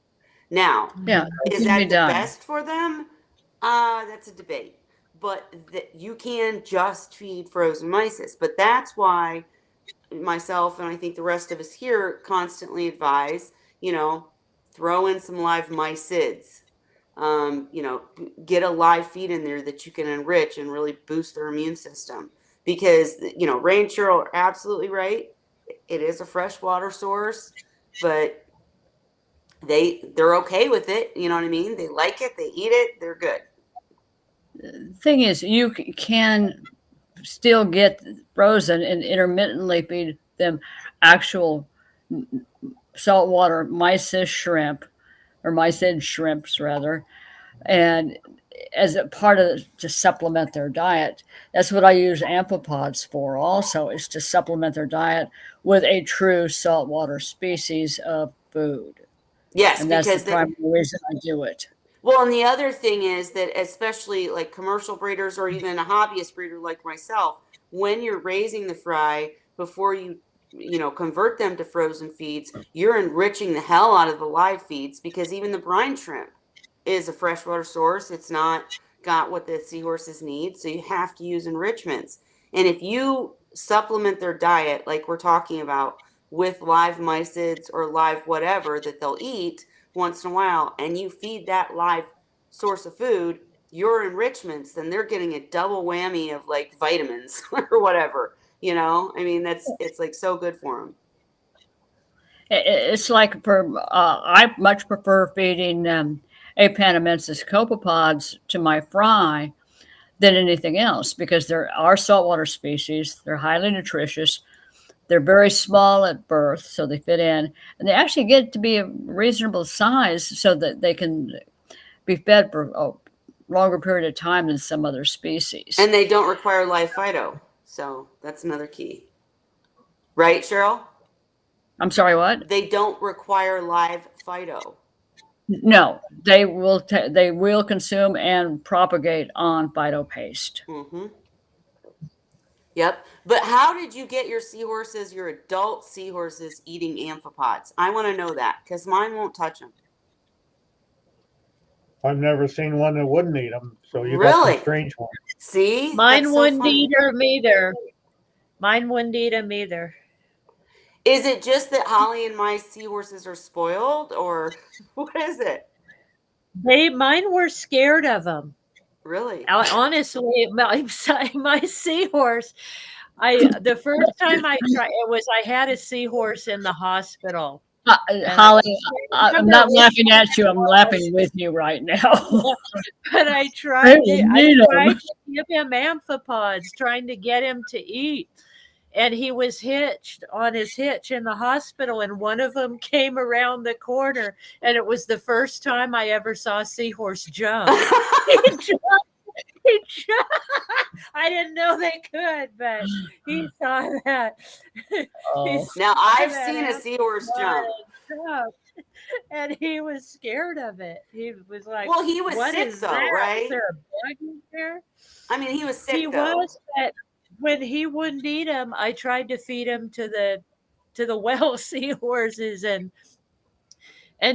Now, Yeah, it is can be that the done. best for them? That's a debate. But you can just feed frozen mysis. But that's why myself and I think the rest of us here constantly advise, throw in some live mysids. Get a live feed in there that you can enrich and really boost their immune system. Because, Ray and Cheryl are absolutely right. It is a freshwater source, but they're okay with it. You know what I mean? They like it. They eat it. They're good. Thing is, you can still get frozen and intermittently feed them actual saltwater mysis shrimp, or mysid shrimps rather, and as a part of to supplement their diet. That's what I use amphipods for also, is to supplement their diet with a true saltwater species of food. Yes, And that's the because primary reason I do it. well, and the other thing is that especially like commercial breeders or even a hobbyist breeder like myself, when you're raising the fry before you convert them to frozen feeds, you're enriching the hell out of the live feeds because even the brine shrimp is a freshwater source. It's not got what the seahorses need, so you have to use enrichments. And if you supplement their diet like we're talking about with live mysids or live whatever that they'll eat once in a while, and you feed that live source of food your enrichments, then they're getting a double whammy of like vitamins or whatever. I mean, it's like so good for them. It's like I much prefer feeding Apanamensis copepods to my fry than anything else, because there are saltwater species. They're highly nutritious. They're very small at birth, so they fit in, and they actually get to be a reasonable size so that they can be fed for a longer period of time than some other species. And they don't require live phyto, so that's another key, right, Cheryl? I'm sorry, what? They don't require live phyto. No, they will consume and propagate on phytopaste. Mm-hmm. Yep. But how did you get your seahorses, your adult seahorses, eating amphipods? I want to know that because mine won't touch them. I've never seen one that wouldn't eat them. So you got Really? some strange ones. See? Mine That's so wouldn't funny. eat them either. Mine wouldn't eat them either. Is it just that Holly and my seahorses are spoiled, or what is it? Mine were scared of them. Really? Honestly, my seahorse. The first time I tried it was I had a seahorse in the hospital. Holly, I'm not laughing at you. I'm laughing with you right now. But I tried to give him amphipods, trying to get him to eat. And he was hitched on his hitch in the hospital, and one of them came around the corner, and it was the first time I ever saw a seahorse jump. He jumped. I didn't know they could, but he saw that. Oh. Now I've seen a seahorse jump. And he was scared of it. He was like, well, he was sick though, that? right? Is there a bug in there? I mean, he was sick He though. was, but when he wouldn't eat him, I tried to feed him to the well seahorses, and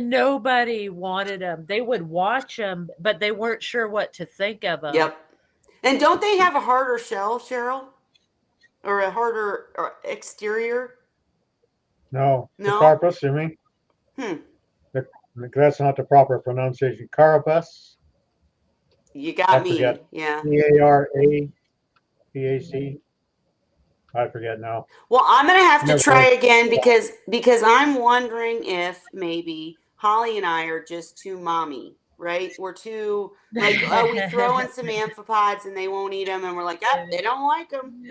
nobody wanted them. They would watch them, but they weren't sure what to think of them. Yep. And don't they have a harder shell, Cheryl? Or a harder exterior? No. No? The carpus, you mean? That's not the proper pronunciation. Carapace. You got I me. forget. Yeah. Carapac. I forget now. Well, I'm gonna have to Never try mind. again because I'm wondering if maybe Holly and I are just too mommy right? We're too like, we throw in some amphipods and they won't eat them, and we're like, oh, they don't like them,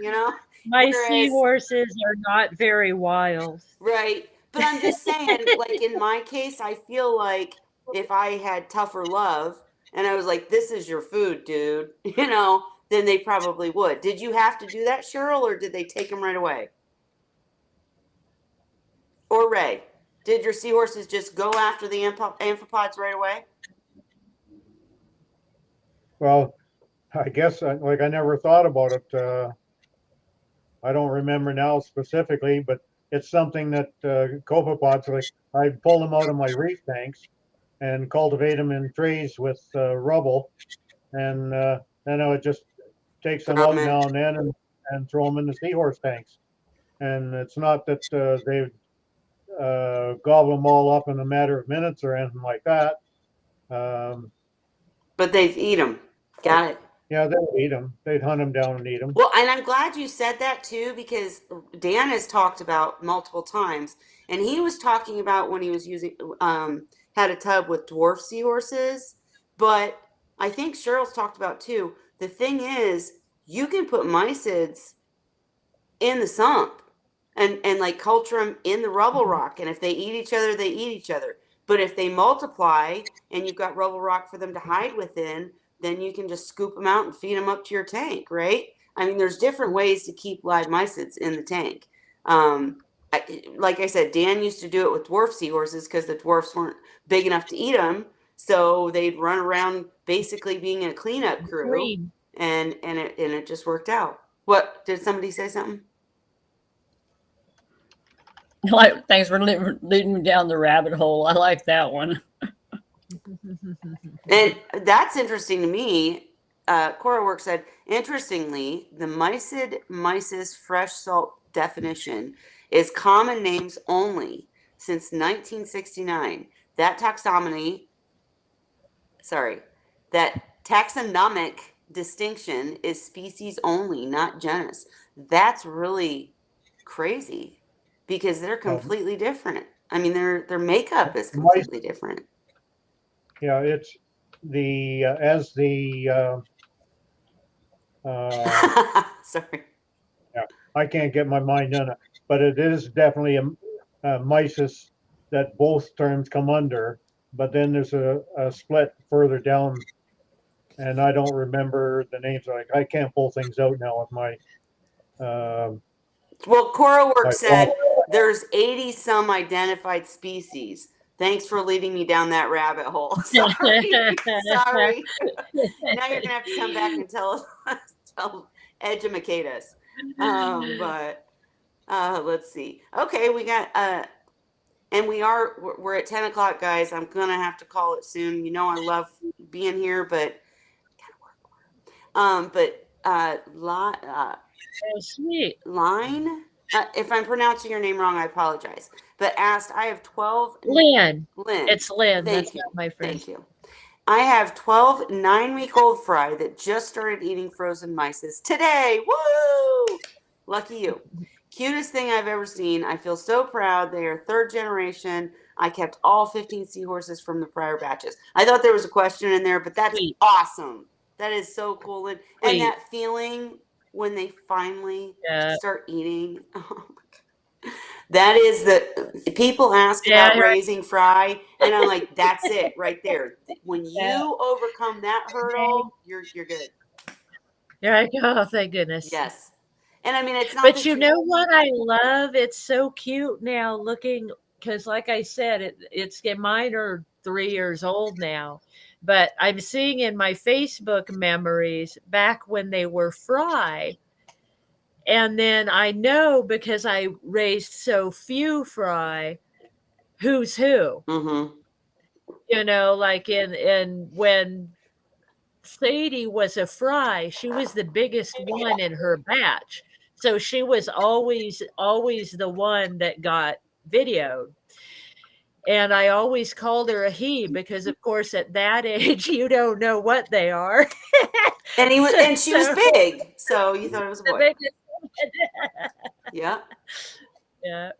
My Whereas, seahorses are not very wild. right? But I'm just saying, like in my case, I feel like if I had tougher love and I was like, "This is your food, dude," then they probably would. Did you have to do that, Cheryl, or did they take them right away? Or Ray, did your seahorses just go after the amphipods right away? Well, I guess like I never thought about it. I don't remember now specifically, but it's something that copepods, like I pull them out of my reef tanks and cultivate them in trays with rubble, and then I would just take some out now and then and throw them in the seahorse tanks. And it's not that they gobble them all up in a matter of minutes or anything like that. But they'd eat them. Got it. Yeah, they'd eat them. They'd hunt them down and eat them. Well, and I'm glad you said that too, because Dan has talked about multiple times, and he was talking about when he was using had a tub with dwarf seahorses. But I think Cheryl's talked about too. The thing is, you can put mysids in the sump and like culture them in the rubble rock, and if they eat each other, they eat each other. But if they multiply and you've got rubble rock for them to hide within, then you can just scoop them out and feed them up to your tank, right? I mean, there's different ways to keep live mysids in the tank. Like I said, Dan used to do it with dwarf seahorses because the dwarfs weren't big enough to eat them, so they'd run around basically being a cleanup crew, and it just worked out. What, did somebody say something? Like, thanks for leading me down the rabbit hole. I like that one. And that's interesting to me. Cora Work said, interestingly, the mysid mysis fresh salt definition is common names only since 1969. That taxonomic distinction is species only, not genus. That's really crazy because they're completely different. I mean, their makeup is completely different. Yeah, it's the as the sorry. Yeah, I can't get my mind on it, but it is definitely a mysis that both terms come under. But then there's a split further down, and I don't remember the names. Like I can't pull things out now with my. Well, Cora Work said there's 80 some identified species. Thanks for leading me down that rabbit hole. Sorry. Sorry. Now you're gonna have to come back and tell educate us. But let's see. Okay, we got and we're at 10 o'clock, guys. I'm gonna have to call it soon. I love being here, but gotta work. Sweet. Line, if I'm pronouncing your name wrong, I apologize. But asked, I have 12. Lynn. Lynn. It's Lynn. Thank That's you. not my friend. Thank you. I have 12 9-week-old fry that just started eating frozen mysis today. Woo! Lucky you. Cutest thing I've ever seen. I feel so proud. They are third generation. I kept all 15 seahorses from the prior batches. I thought there was a question in there, but that's awesome. That is so cool. And that feeling when they finally start eating. Oh my God. That is the people ask about raising fry, and I'm like, that's it right there. When you overcome that hurdle, you're good. There I go. Thank goodness. Yes. And I mean, it's not. But you know what I love? It's so cute now looking, because like I said, mine are 3 years old now. But I'm seeing in my Facebook memories back when they were fry. And then I know, because I raised so few fry, who's who. Mm-hmm. Like in when Sadie was a fry, she was the biggest one in her batch. So she was always the one that got videoed. And I always called her a he because, of course, at that age, you don't know what they are. And she was big, so you thought it was a boy. Yeah. Yeah.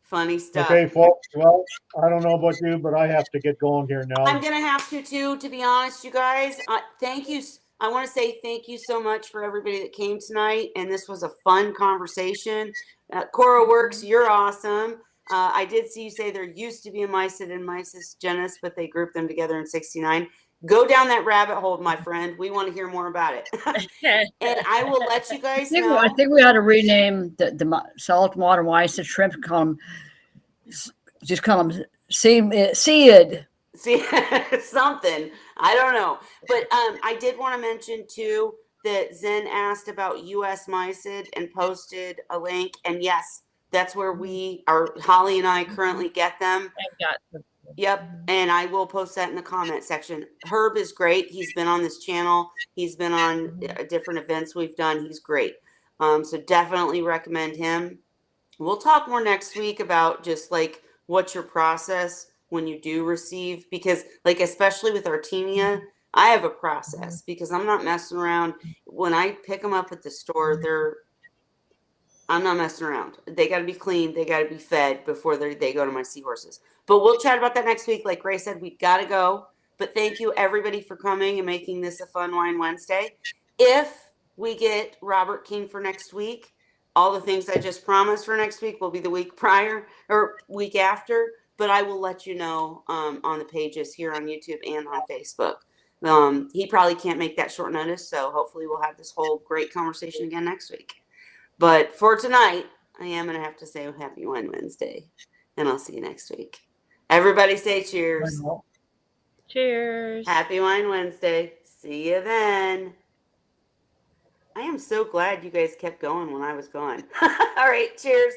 Funny stuff. Okay, folks, well, I don't know about you, but I have to get going here now. I'm gonna have to too, to be honest, you guys. Thank you. I want to say thank you so much for everybody that came tonight, and this was a fun conversation. Cora Works, you're awesome. I did see you say there used to be a mycid and mycis genus, but they grouped them together in '69. Go down that rabbit hole, my friend. We want to hear more about it. And I will let you guys know. I think we ought to rename the saltwater mice, the shrimp, just call them seed. See, something. I don't know. But I did want to mention too that Zen asked about US mycid and posted a link. And yes, that's where we are. Holly and I currently get them. I've got some. Yep. And I will post that in the comment section. Herb is great. He's been on this channel. He's been on different events we've done. He's great. So definitely recommend him. We'll talk more next week about just like what's your process when you do receive, because like, especially with Artemia, I have a process because I'm not messing around. When I pick them up at the store, I'm not messing around. They got to be clean. They got to be fed before they go to my seahorses. But we'll chat about that next week. Like Ray said, we got to go. But thank you everybody for coming and making this a fun Wine Wednesday. If we get Robert King for next week, all the things I just promised for next week will be the week prior or week after. But I will let you know on the pages here on YouTube and on Facebook. He probably can't make that short notice. So hopefully we'll have this whole great conversation again next week. But for tonight, I am going to have to say Happy Wine Wednesday. And I'll see you next week. Everybody say cheers. Cheers. Happy Wine Wednesday. See you then. I am so glad you guys kept going when I was gone. All right. Cheers.